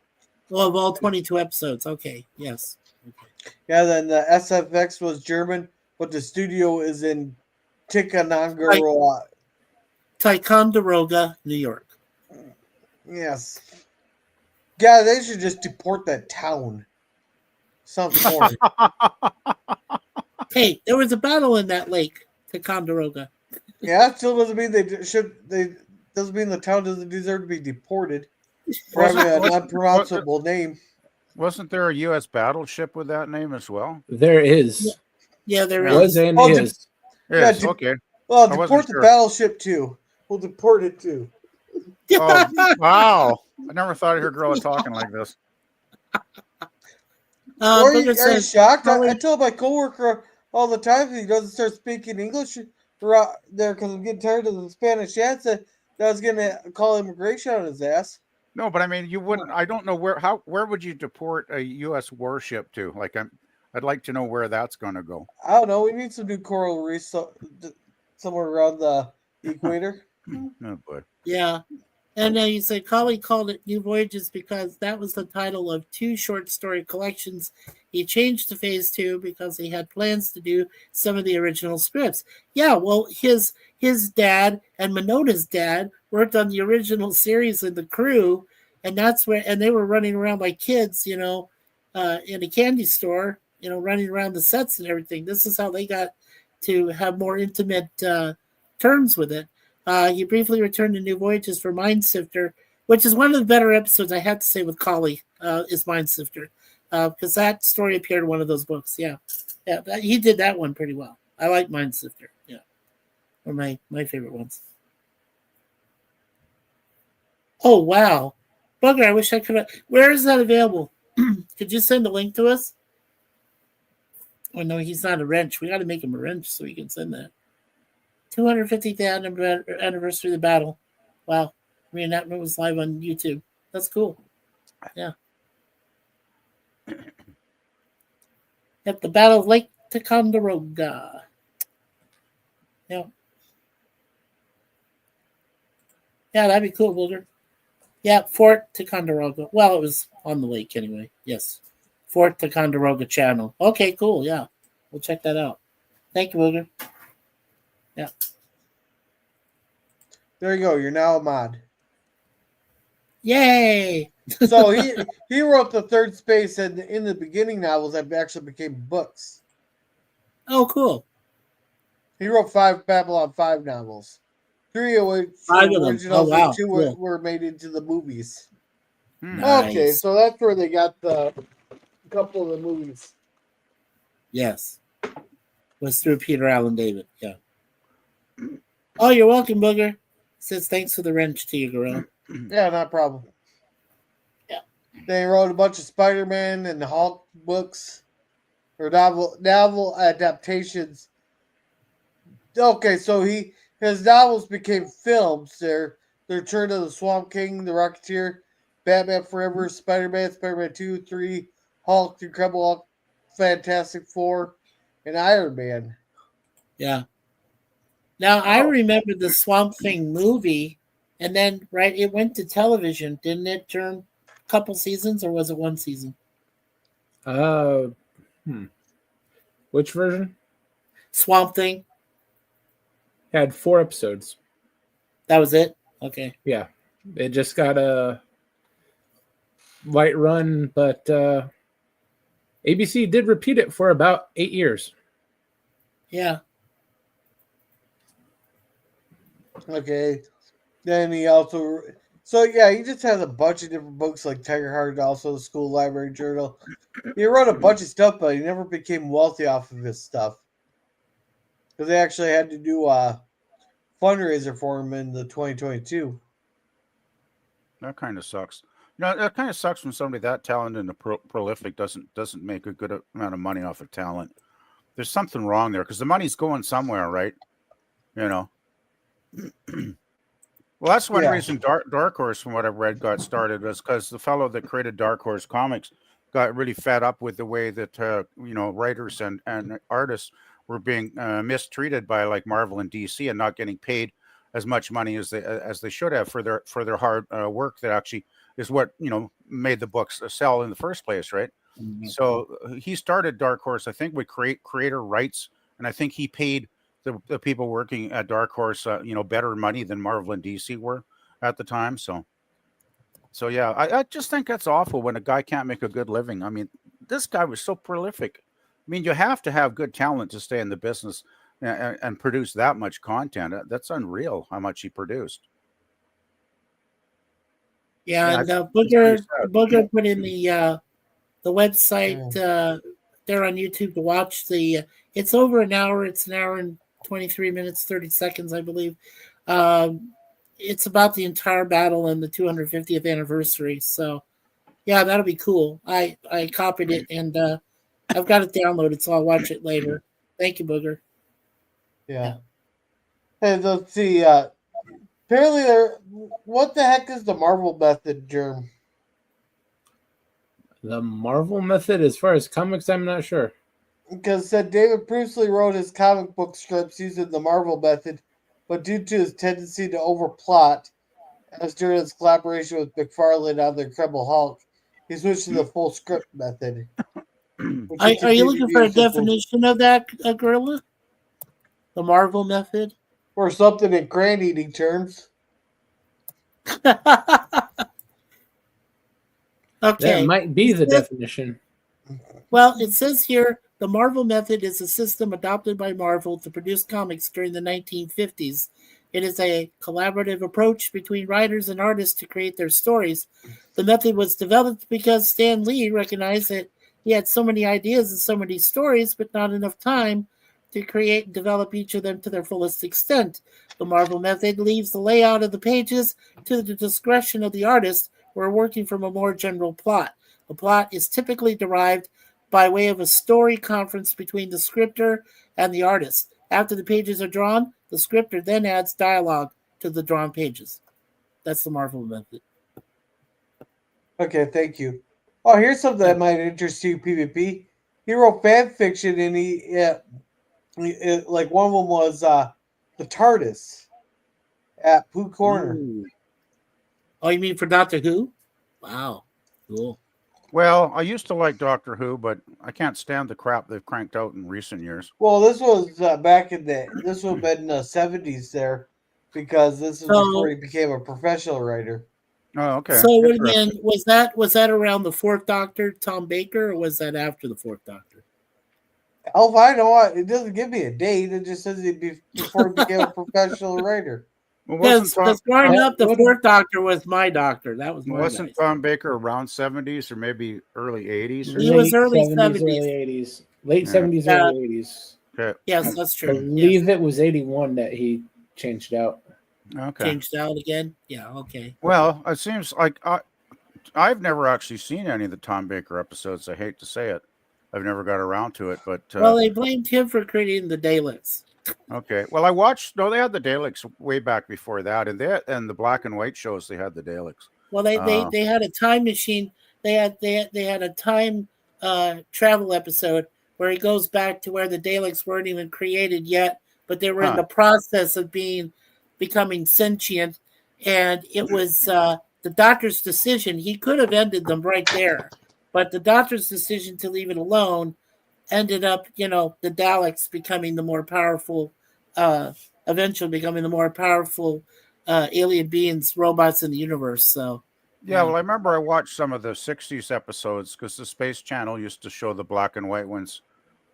Well, of all 22 episodes. Okay, yes. Okay. Yeah, then the SFX was German, but the studio is in Ticonderoga. Ticonderoga, New York. Yes. Yeah, they should just deport that town. Sounds foreign. Hey, there was a battle in that lake, Ticonderoga. Yeah, that still doesn't mean doesn't mean the town doesn't deserve to be deported for having an unpronounceable name. Wasn't there a U.S. battleship with that name as well? There is. Yeah, there Was is. and is. Yes, okay. Well, I wasn't deport the sure. battleship too. We'll deport it too. Oh, wow. I never thought I heard Gorilla talking like this. Are you says, shocked? I tell my coworker all the time if he doesn't start speaking English there because I'm getting tired of the Spanish accent that I was going to call immigration on his ass. No, but I mean, you wouldn't. I don't know where would you deport a U.S. warship to? Like, I'd like to know where that's going to go. I don't know. We need some new coral reefs somewhere around the equator. Oh boy. Yeah. And you said Colley called it New Voyages because that was the title of 2 short story collections. He changed to Phase 2 because he had plans to do some of the original scripts. Yeah, well, his dad and Minota's dad worked on the original series and the crew, and that's where they were running around like kids, in a candy store, running around the sets and everything. This is how they got to have more intimate terms with it. He briefly returned to New Voyages for Mind Sifter, which is one of the better episodes, I have to say, with Colley, is Mind Sifter. Because that story appeared in one of those books. Yeah. He did that one pretty well. I like Mind Sifter. Yeah. One of my favorite ones. Oh, wow. Bugger, I wish I could have. Where is that available? Could you send a link to us? Oh, no, he's not a wrench. We got to make him a wrench so he can send that. 250th anniversary of the battle. Wow. Reenactment was live on YouTube. That's cool. Yeah. At the Battle of Lake Ticonderoga. Yeah. Yeah, that'd be cool, Boulder. Yeah, Fort Ticonderoga. Well, it was on the lake anyway. Yes. Fort Ticonderoga channel. Okay, cool. Yeah. We'll check that out. Thank you, Boulder. Yeah. There you go. You're now a mod. Yay! So he wrote the Third Space, and in the beginning novels that actually became books. Oh, cool. He wrote 5 Babylon 5 novels. 3 of which were originals, and 2 were made into the movies. Nice. Okay, so that's where they got the couple of the movies. Yes. Was through Peter Allen David. Yeah. Oh, you're welcome, Booger. Says thanks for the wrench to you, Gorilla. Yeah, not a problem. Yeah. They wrote a bunch of Spider-Man and Hulk books or novel adaptations. Okay, so his novels became films. Their Return of the Swamp King, The Rocketeer, Batman Forever, Spider-Man, Spider-Man 2, 3, Hulk, The Incredible Hulk, Fantastic Four, and Iron Man. Yeah. Now, I remember the Swamp Thing movie, and then, right, it went to television, didn't it, Germ? couple seasons, or was it one season? Which version? Swamp Thing. Had 4 episodes. That was it. Okay. Yeah, it just got a light run, but ABC did repeat it for about 8 years. Yeah. Okay. Then he also, so yeah, he just has a bunch of different books like Tiger Heart, also the School Library Journal. He wrote a bunch of stuff, but he never became wealthy off of his stuff because they actually had to do a fundraiser for him in the 2022. That kind of sucks. That kind of sucks when somebody that talented and prolific doesn't make a good amount of money off of talent. There's something wrong there because the money's going somewhere, right? You know. Well, that's one reason Dark Horse, from what I've read, got started was because the fellow that created Dark Horse Comics got really fed up with the way that writers and artists were being mistreated by like Marvel and DC and not getting paid as much money as they should have for their hard work that actually is what made the books sell in the first place, right? Mm-hmm. So he started Dark Horse, I think, with creator rights, and I think he paid the people working at Dark Horse, better money than Marvel and DC were at the time. So yeah, I just think that's awful when a guy can't make a good living. I mean, this guy was so prolific. I mean, you have to have good talent to stay in the business and produce that much content. That's unreal how much he produced. Yeah, and Booger put in the website there on YouTube to watch the. It's over an hour. It's an hour and 23 minutes 30 seconds, I believe. It's about the entire battle and the 250th anniversary. So, yeah, that'll be cool. I copied it and I've got it downloaded, so I'll watch it later. Thank you, Booger. Yeah. And let's see. Apparently, what the heck is the Marvel method, Germ? The Marvel method, as far as comics, I'm not sure. Because David Priestley wrote his comic book scripts using the Marvel method, but due to his tendency to overplot, as during his collaboration with McFarlane on the Incredible Hulk, he switched to the full script method. Are you looking for a definition of that, Gorilla? The Marvel method? Or something in crane eating terms. Okay. That might be the definition. Well, it says here, the Marvel method is a system adopted by Marvel to produce comics during the 1950s. It is a collaborative approach between writers and artists to create their stories. The method was developed because Stan Lee recognized that he had so many ideas and so many stories, but not enough time to create and develop each of them to their fullest extent. The Marvel method leaves the layout of the pages to the discretion of the artist who are working from a more general plot. The plot is typically derived by way of a story conference between the scripter and the artist. After the pages are drawn, the scripter then adds dialogue to the drawn pages. That's the Marvel method. Okay, thank you. Oh, here's something that might interest you, PvP. He wrote fan fiction, and like one of them was the TARDIS at Pooh Corner. Ooh. Oh, you mean for Doctor Who? Wow, cool. Well, I used to like Doctor Who, but I can't stand the crap they've cranked out in recent years. Well, this was back in this would have been in the 70s there, because this is before he became a professional writer. Oh, okay. So what again, was that around the Fourth Doctor, Tom Baker, or was that after the Fourth Doctor? Oh, if I know it doesn't give me a date. It just says before he became a professional writer. Because growing up, the Fourth Doctor was my doctor. That was my Wasn't Tom Baker around 70s or maybe early 80s? He was early 70s. Early 80s. Late 70s, early 80s. Okay. Yes, that's true. I believe it was 81 that he changed out. Okay. Changed out again? Yeah, okay. Well, it seems like I've never actually seen any of the Tom Baker episodes. I hate to say it. I've never got around to it, but... well, they blamed him for creating the Daleks. Okay. Well, they had the Daleks way back before that, and the black and white shows they had the Daleks. Well, they had a time machine. They had a time travel episode where he goes back to where the Daleks weren't even created yet, but they were in the process of becoming sentient, and it was the doctor's decision, he could have ended them right there, but the doctor's decision to leave it alone ended up, the Daleks becoming the more powerful, eventually becoming the more powerful alien beings, robots in the universe. So, Yeah, well, I remember I watched some of the 60s episodes because the Space Channel used to show the black and white ones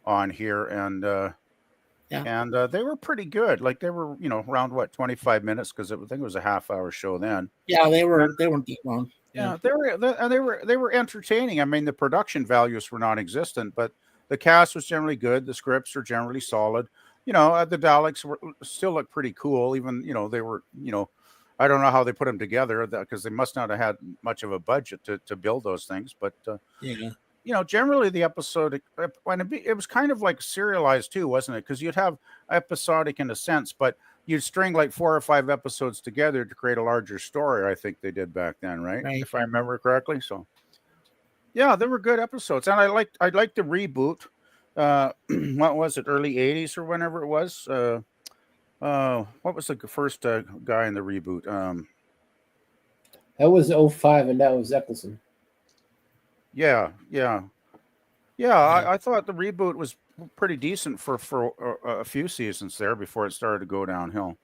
on here, and they were pretty good. Like they were, around 25 minutes because I think it was a half-hour show then. Yeah, they And, weren't that long. yeah, they were entertaining. I mean, the production values were non-existent, but the cast was generally good. The scripts were generally solid. The Daleks still look pretty cool. Even they were I don't know how they put them together because they must not have had much of a budget to build those things. But generally the episode when it was kind of like serialized too, wasn't it? Because you'd have episodic in a sense, but you'd string like 4 or 5 episodes together to create a larger story. I think they did back then, right? If I remember correctly. So yeah, they were good episodes, and I liked the reboot. What was it? Early '80s or whenever it was. What was the first guy in the reboot? That was 05, and that was Eccleston. Yeah. I thought the reboot was pretty decent for a few seasons there before it started to go downhill.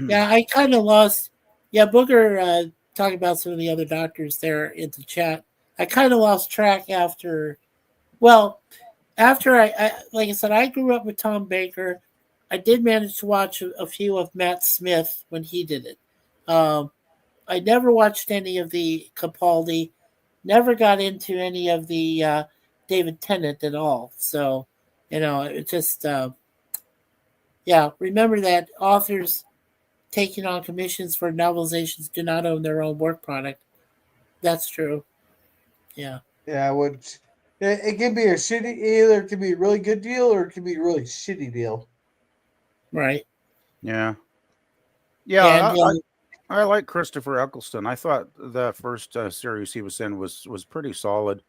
Yeah, I kind of lost. Yeah, Booker talking about some of the other doctors there in the chat. I kind of lost track after. Well, after I like I said, I grew up with Tom Baker. I did manage to watch a few of Matt Smith when he did it. I never watched any of the Capaldi. Never got into any of the David Tennant at all. So, it just, remember that authors taking on commissions for novelizations do not own their own work product. That's true. Yeah. Yeah, which it can be a shitty, either it can be a really good deal or it can be a really shitty deal. Right. Yeah. And, I like Christopher Eccleston. I thought the first series he was in was pretty solid.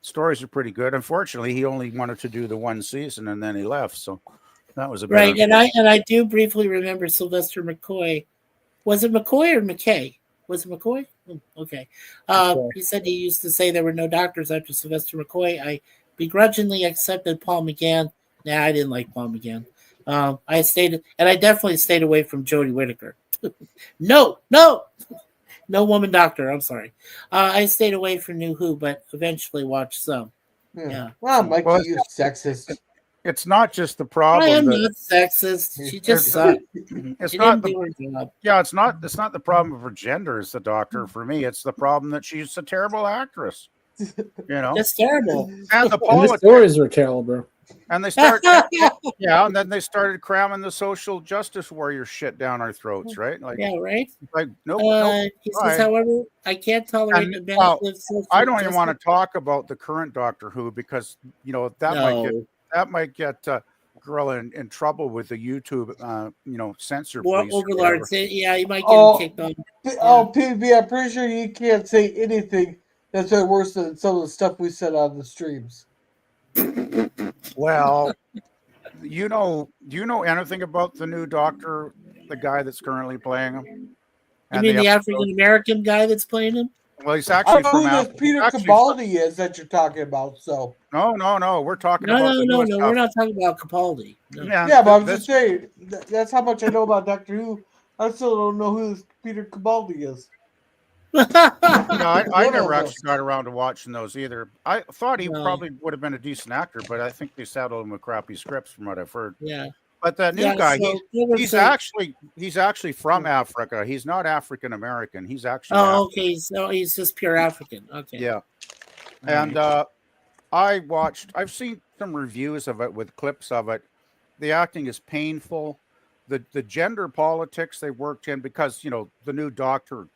Stories are pretty good. Unfortunately, he only wanted to do the one season and then he left. So that was a bit right. And I do briefly remember Sylvester McCoy. Was it McCoy or McKay? Was it McCoy? Okay. He said he used to say there were no doctors after Sylvester McCoy. I begrudgingly accepted Paul McGann. Nah, I didn't like Paul McGann. I definitely stayed away from Jodie Whittaker. No woman doctor. I'm sorry. I stayed away from New Who, but eventually watched some. Yeah. Well, Mikey, you're sexist. It's not just the problem. I am not sexist. She just sucked. It's she not didn't do her job. Yeah, it's not the problem of her gender as the doctor for me. It's the problem that she's a terrible actress. Just terrible. And the And the politics. stories were terrible. And and then they started cramming the social justice warrior shit down our throats, right? Like, yeah, right. Like nope. He says, however, I can't tolerate the benefits. I don't even want to talk about the current Doctor Who because that might get girl in trouble with the YouTube censor police. Overlords. Yeah, you might get kicked on. PB, I'm pretty sure you can't say anything that's worse than some of the stuff we said on the streams. Well, do you know anything about the new Doctor, the guy that's currently playing him? You mean the African American guy that's playing him? Well, he's actually from Africa. Peter Capaldi is that you're talking about. So no, we're talking no, about no, we're not talking about Capaldi. No. Yeah, but I'm just saying that's how much I know about Doctor Who. I still don't know who Peter Capaldi is. I never actually got around to watching those either. I thought he probably would have been a decent actor, but I think they saddled him with crappy scripts from what I've heard. Yeah. But that new guy, he's actually from Africa. He's not African American. He's actually okay. So he's just pure African. Okay. Yeah. And I've seen some reviews of it with clips of it. The acting is painful. The gender politics they worked in because the new Doctor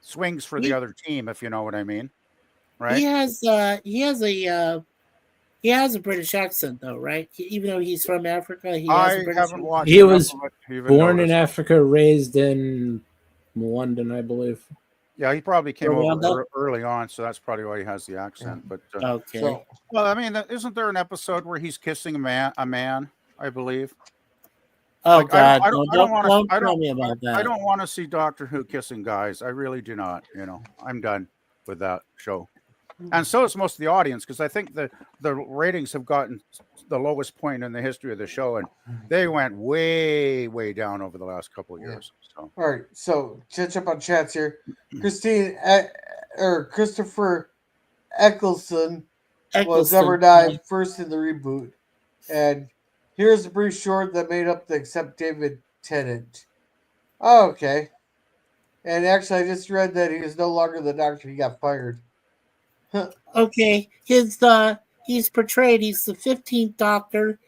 swings for the other team, if you know what I mean, right? He has a British accent, though, right? Even though he's from Africa, he has a British accent. Watched. He was born in Africa, raised in London, I believe. Yeah, he probably came over early on, so that's probably why he has the accent. But okay. Well, I mean, isn't there an episode where he's kissing a man? I believe. Oh Like God, I no, don't want to. don't tell me about I that. don't want to see Doctor Who kissing guys. I really do not. You know, I'm done with that show. And so is most of the audience, because I think the ratings have gotten the lowest point in the history of the show, and they went way down over the last couple of Yeah. years. So All right, so catch up on chats here. Christopher Eccleston was number Eccleston. 9, first in the reboot, and here's a brief short that made up the except David Tennant. Oh, okay. And actually, I just read that he is no longer the Doctor. He got fired. Okay, he's portrayed. He's the 15th Doctor.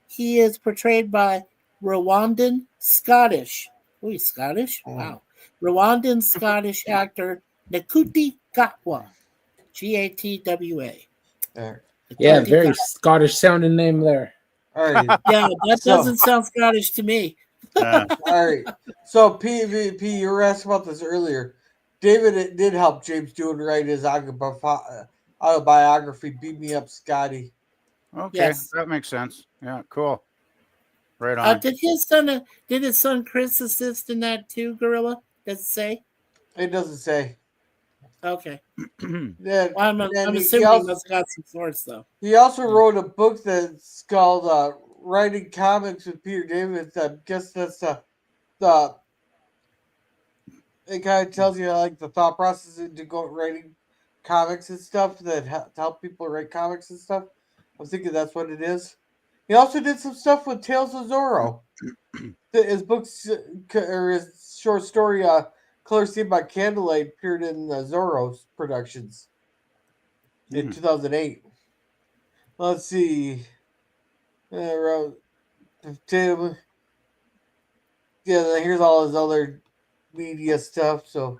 He is portrayed by Rwandan Scottish. Oh, he's Scottish. Wow. Rwandan Scottish actor Nkuti Gatwa. Gatwa. All right. Yeah, Nkuti very Gatwa. Scottish sounding name there. All right. Yeah, that So- doesn't sound Scottish to me. All right. So PvP, you were asked about this earlier. David did help James Doohan write his autobiography, "Beat Me Up, Scotty." okay, Yes. that makes sense. Yeah, cool. Right on. Did his son Chris assist in that too, Gorilla? Does it say? It doesn't say. Okay. Then, Well, I'm then assuming he must have got some source though. he also wrote a book that's called "Writing Comics with Peter David." I guess that's the it kind of tells you like the thought process into writing comics and stuff that to help people write comics and stuff. I'm thinking that's what it is. He also did some stuff with Tales of Zorro. His books or his short story, "Color Seen by Candlelight," appeared in Zorro's productions in 2008. Let's see. Tim. Yeah, here's all his other media stuff. So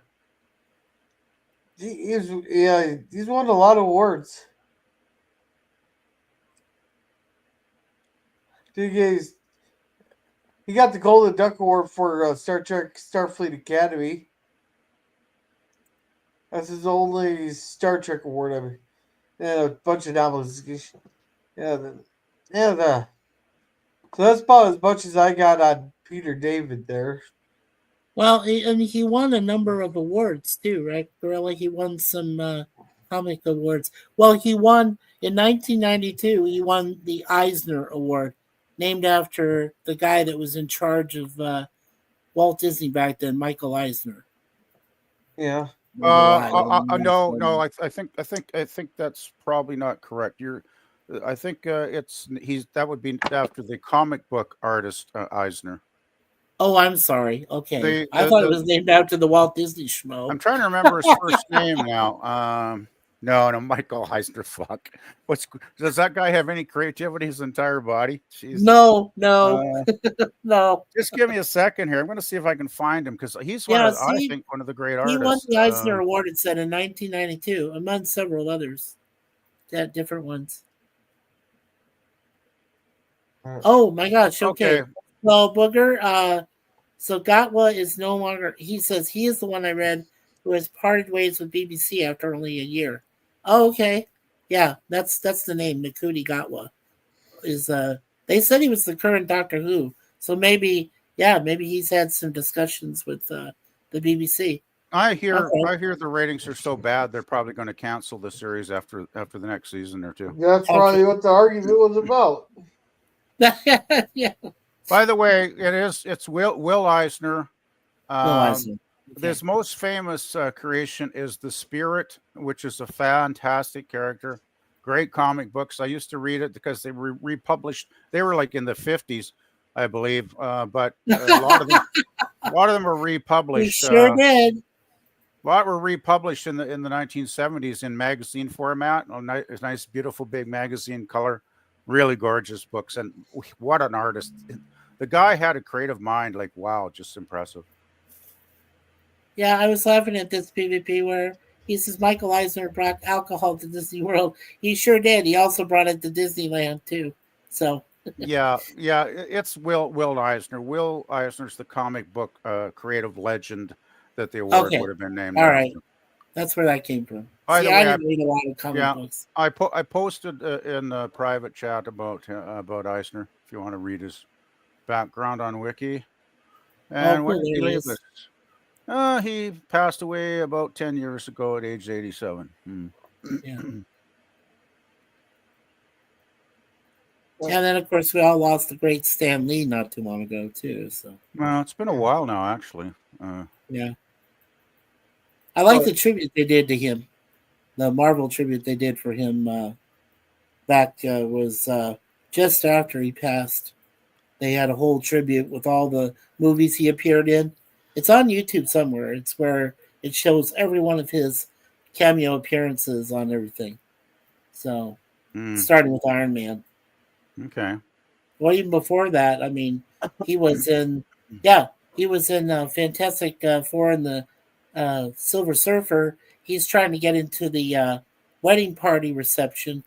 he's won a lot of awards. He got the Golden Duck Award for Star Trek Starfleet Academy. That's his only Star Trek award. I mean, and a bunch of novels. So that's about as much as I got on Peter David there. Well, and he won a number of awards too, right, Gorilla? He won some comic awards. Well, he won in 1992. He won the Eisner Award, named after the guy that was in charge of Walt Disney back then, Michael Eisner. Yeah. No. I think that's probably not correct. I think that would be after the comic book artist Eisner. Oh, I'm sorry. Okay, I The- thought the- it was named after the Walt Disney schmo. I'm trying to remember his first name now. No, Michael Eisner. Fuck. Does that guy have any creativity in his entire body? Jesus. No, No. Just give me a second here. I'm going to see if I can find him because he's I think one of the great artists. He won the Eisner Award, it said, in 1992, among several others. Different ones. Oh my gosh! Okay. Well, Booger. So Gatwa is no longer. He says he is the one I read who has parted ways with BBC after only a year. Oh, okay. Yeah, that's the name. Nkuti Gatwa is. They said he was the current Doctor Who, so maybe he's had some discussions with the BBC. I hear the ratings are so bad they're probably going to cancel the series after the next season or two. That's probably what the argument was about. Yeah. By the way, it's Will Eisner. Eisner. Okay. His most famous creation is The Spirit, which is a fantastic character. Great comic books. I used to read it because they were republished. They were like in the 50s, I believe, but a lot of them were republished. We sure did. A lot were republished in the 1970s in magazine format. A nice, beautiful, big magazine color. Really gorgeous books, and what an artist! The guy had a creative mind. Like, wow, just impressive. Yeah, I was laughing at this PvP where he says Michael Eisner brought alcohol to Disney World. He sure did. He also brought it to Disneyland too. So yeah, it's Will Eisner. Will Eisner's the comic book creative legend that the award would have been named. All right, that's where that came from. I didn't read a lot of comic books. I posted in the private chat about Eisner. If you want to read background on Wiki. Oh, And where cool. did he There it leave is. us? He passed away about 10 years ago at age 87. Yeah. And then, of course, we all lost the great Stan Lee not too long ago, too. So, Well, it's been a while now, actually. yeah. I like the tribute they did to him. The Marvel tribute they did for him back was just after he passed. They had a whole tribute with all the movies he appeared in. It's on YouTube somewhere. It's where it shows every one of his cameo appearances on everything. So, starting with Iron Man. Okay. Well, even before that, I mean, he was in, he was in Fantastic Four and the Silver Surfer. He's trying to get into the wedding party reception,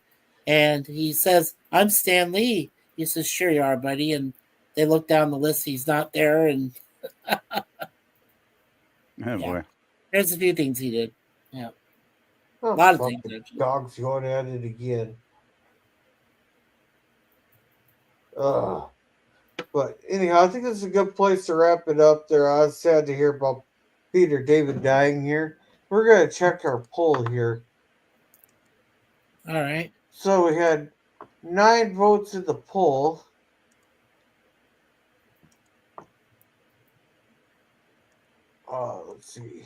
and he says, "I'm Stan Lee." He says, "Sure you are, buddy." And they look down the list; he's not there, and Oh, yeah, boy. there's a few things he did. Yeah, Oh, a lot of fuck, things. the Actually. dog's going at it again. But anyhow, I think this is a good place to wrap it up there. I was sad to hear about Peter David dying here. We're going to check our poll here. All right. So we had 9 votes in the poll. Let's see.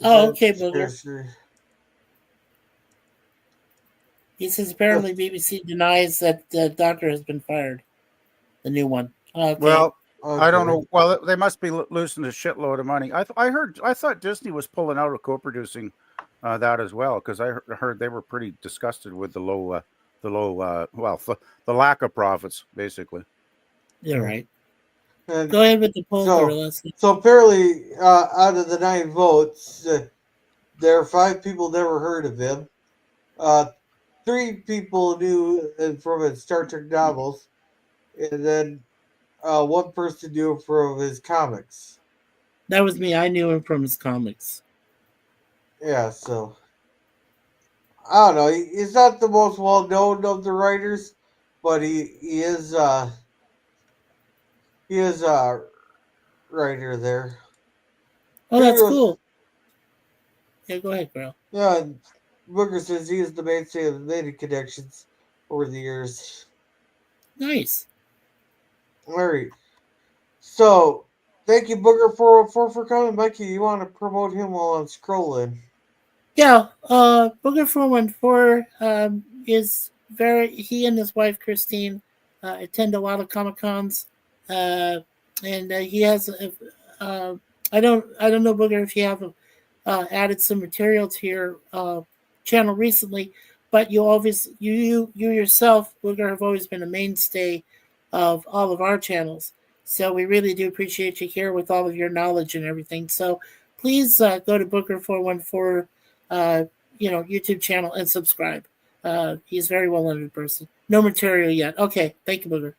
Oh, okay, Booger. He says apparently BBC denies that the doctor has been fired. The new one. Okay. Well, I don't know. Well, they must be losing a shitload of money. I thought Disney was pulling out of co-producing that as well, because I heard they were pretty disgusted with the lack of profits, basically. You're right. And go ahead with the poll, Gorilla. So apparently, out of the 9 votes, there are 5 people never heard of him. 3 people knew from his Star Trek novels, and then 1 person knew him from his comics. That was me. I knew him from his comics. Yeah, so I don't know. He's not the most well known of the writers, but he is a writer there. Oh, that's cool. Yeah, go ahead, girl. Yeah, Booker says he is the mainstay of the many connections over the years. Nice. All right. So, thank you, Booker 404 for coming. Mikey, you want to promote him while I'm scrolling? Yeah, Booker 414 is he and his wife Christine attend a lot of Comic Cons, and he has I don't know, Booker, if you have added some material to your channel recently, but you yourself, Booker, have always been a mainstay of all of our channels. So we really do appreciate you here with all of your knowledge and everything. So please go to Booker 414, YouTube channel and subscribe. He's a very well-known person. No material yet. Okay, thank you, Booker.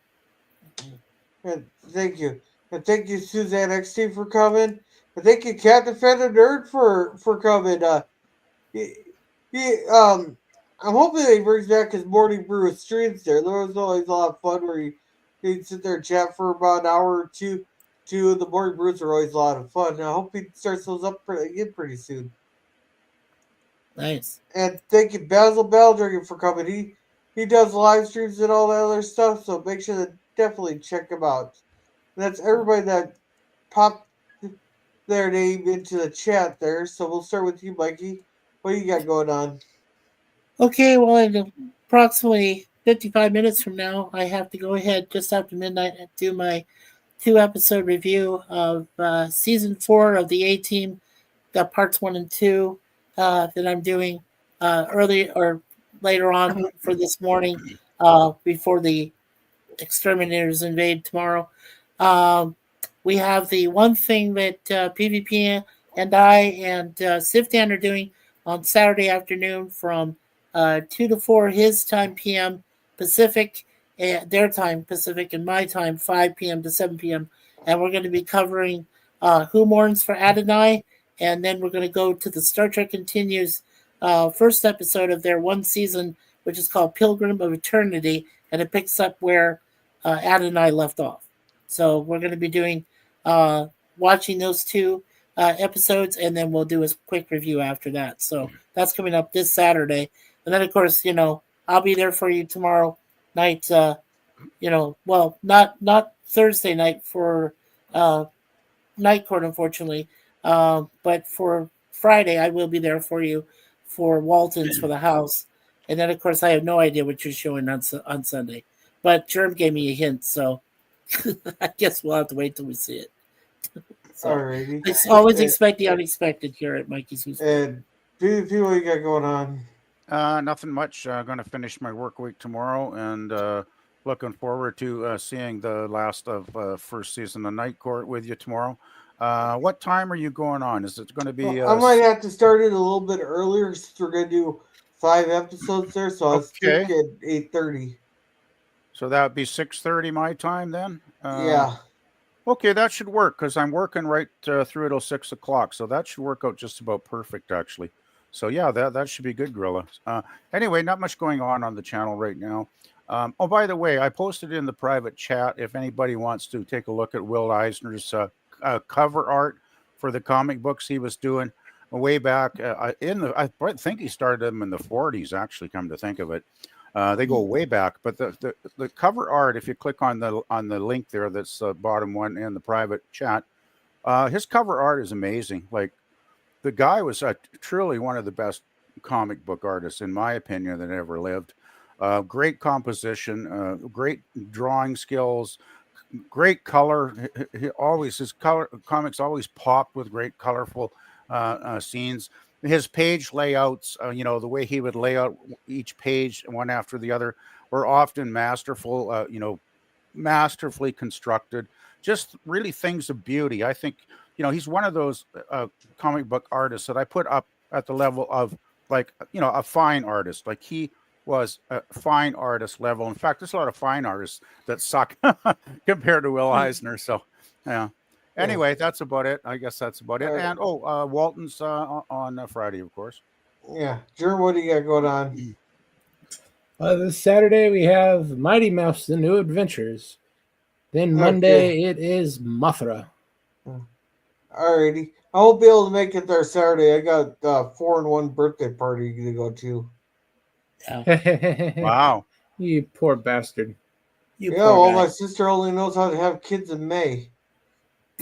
And thank you. And thank you, Suzanne XT, for coming. And thank you, Captain Fender Nerd, for coming. I'm hoping that he brings back his morning brew streams there. There was always a lot of fun where he'd sit there and chat for about an hour or two. The morning brews are always a lot of fun. I hope he starts those up again pretty soon. Nice. And thank you, Basil Baldragon, for coming. He does live streams and all that other stuff, so make sure to definitely check him out. And that's everybody that popped their name into the chat there. So we'll start with you, Mikey. What do you got going on? Okay, well, in approximately 55 minutes from now, I have to go ahead just after midnight and do my 2-episode review of season 4 of the A-Team, got parts 1 and 2 that I'm doing early or later on for this morning before the exterminators invade tomorrow. We have the one thing that PvP and I and Siftan are doing on Saturday afternoon from 2 to 4 his time PM Pacific, their time Pacific, and my time 5 p.m. to 7 p.m. And we're going to be covering Who Mourns for Adonai, and then we're going to go to the Star Trek Continues first episode of their one season, which is called Pilgrim of Eternity, and it picks up where Ad and I left off. So we're going to be doing watching those two episodes, and then we'll do a quick review after that. So that's coming up this Saturday, and then of course, I'll be there for you tomorrow night. Well, not Thursday night for night court, unfortunately, but for Friday I will be there for you for Walton's for the house, and then of course I have no idea what you're showing on Sunday, but Germ gave me a hint, so I guess we'll have to wait till we see it. So, Alrighty. it's always expect the unexpected here at Mikey's. And PvP, what you got going on? Nothing much. Going to finish my work week tomorrow, and looking forward to seeing the last of first season of Night Court with you tomorrow. What time are you going on? Is it going to be? I might have to start it a little bit earlier since we're going to do 5 episodes there, so I'll stick at 8:30. So that would be 6:30 my time then? Yeah. Okay, that should work because I'm working right through till 6 o'clock. So that should work out just about perfect, actually. So yeah, that should be good, Gorilla. Anyway, not much going on the channel right now. Oh, by the way, I posted in the private chat if anybody wants to take a look at Will Eisner's cover art for the comic books he was doing way back I think he started them in the 40s, actually, come to think of it. They go way back, but the cover art, if you click on the link there, that's the bottom one in the private chat, his cover art is amazing. Like, the guy was truly one of the best comic book artists, in my opinion, that ever lived. Great composition, great drawing skills, great color. His comics always pop with great colorful scenes. His page layouts, the way he would lay out each page one after the other, were often masterful, masterfully constructed, just really things of beauty. I think, he's one of those comic book artists that I put up at the level of, like, a fine artist. Like, he was a fine artist level. In fact, there's a lot of fine artists that suck compared to Will Eisner. So, yeah. Anyway, that's about it. I guess that's about it. And Walton's on Friday, of course. Yeah, Jer, what do you got going on? This Saturday we have Mighty Mouse: The New Adventures. Then Monday it is Mothra. Alrighty, I won't be able to make it there Saturday. I got 4-in-1 birthday party to go to. Wow, you poor bastard. My sister only knows how to have kids in May.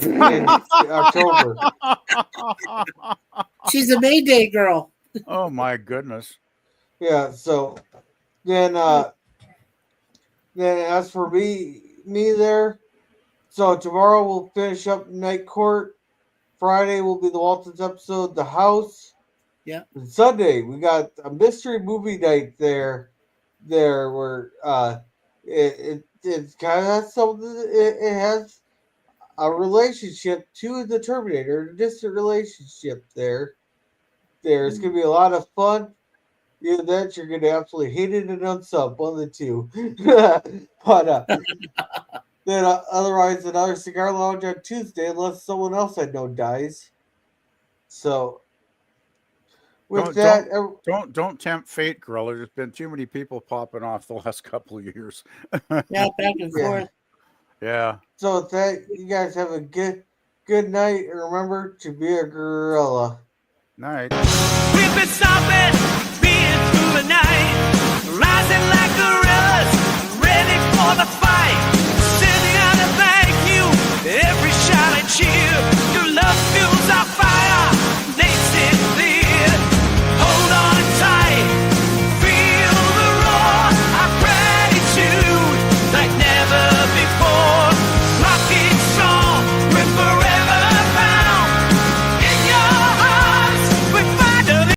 In October. She's a May Day girl. Oh my goodness. Yeah, so then as for me there, so tomorrow we'll finish up Night Court. Friday will be the Waltons episode, The House. Yeah. And Sunday we got a mystery movie night there where it's kind of something. It has a relationship to the Terminator, a distant relationship there. It's going to be a lot of fun. Either that, you're going to absolutely hate it and unsub, one of the two. But then otherwise, another cigar lounge on Tuesday, unless someone else I know dies. So, with don't tempt fate, Gorilla. There's been too many people popping off the last couple of years. Yeah, back and forth. Yeah. So with that, you guys have a good night, and remember to be a gorilla. Night. We've been stopping, being through the night.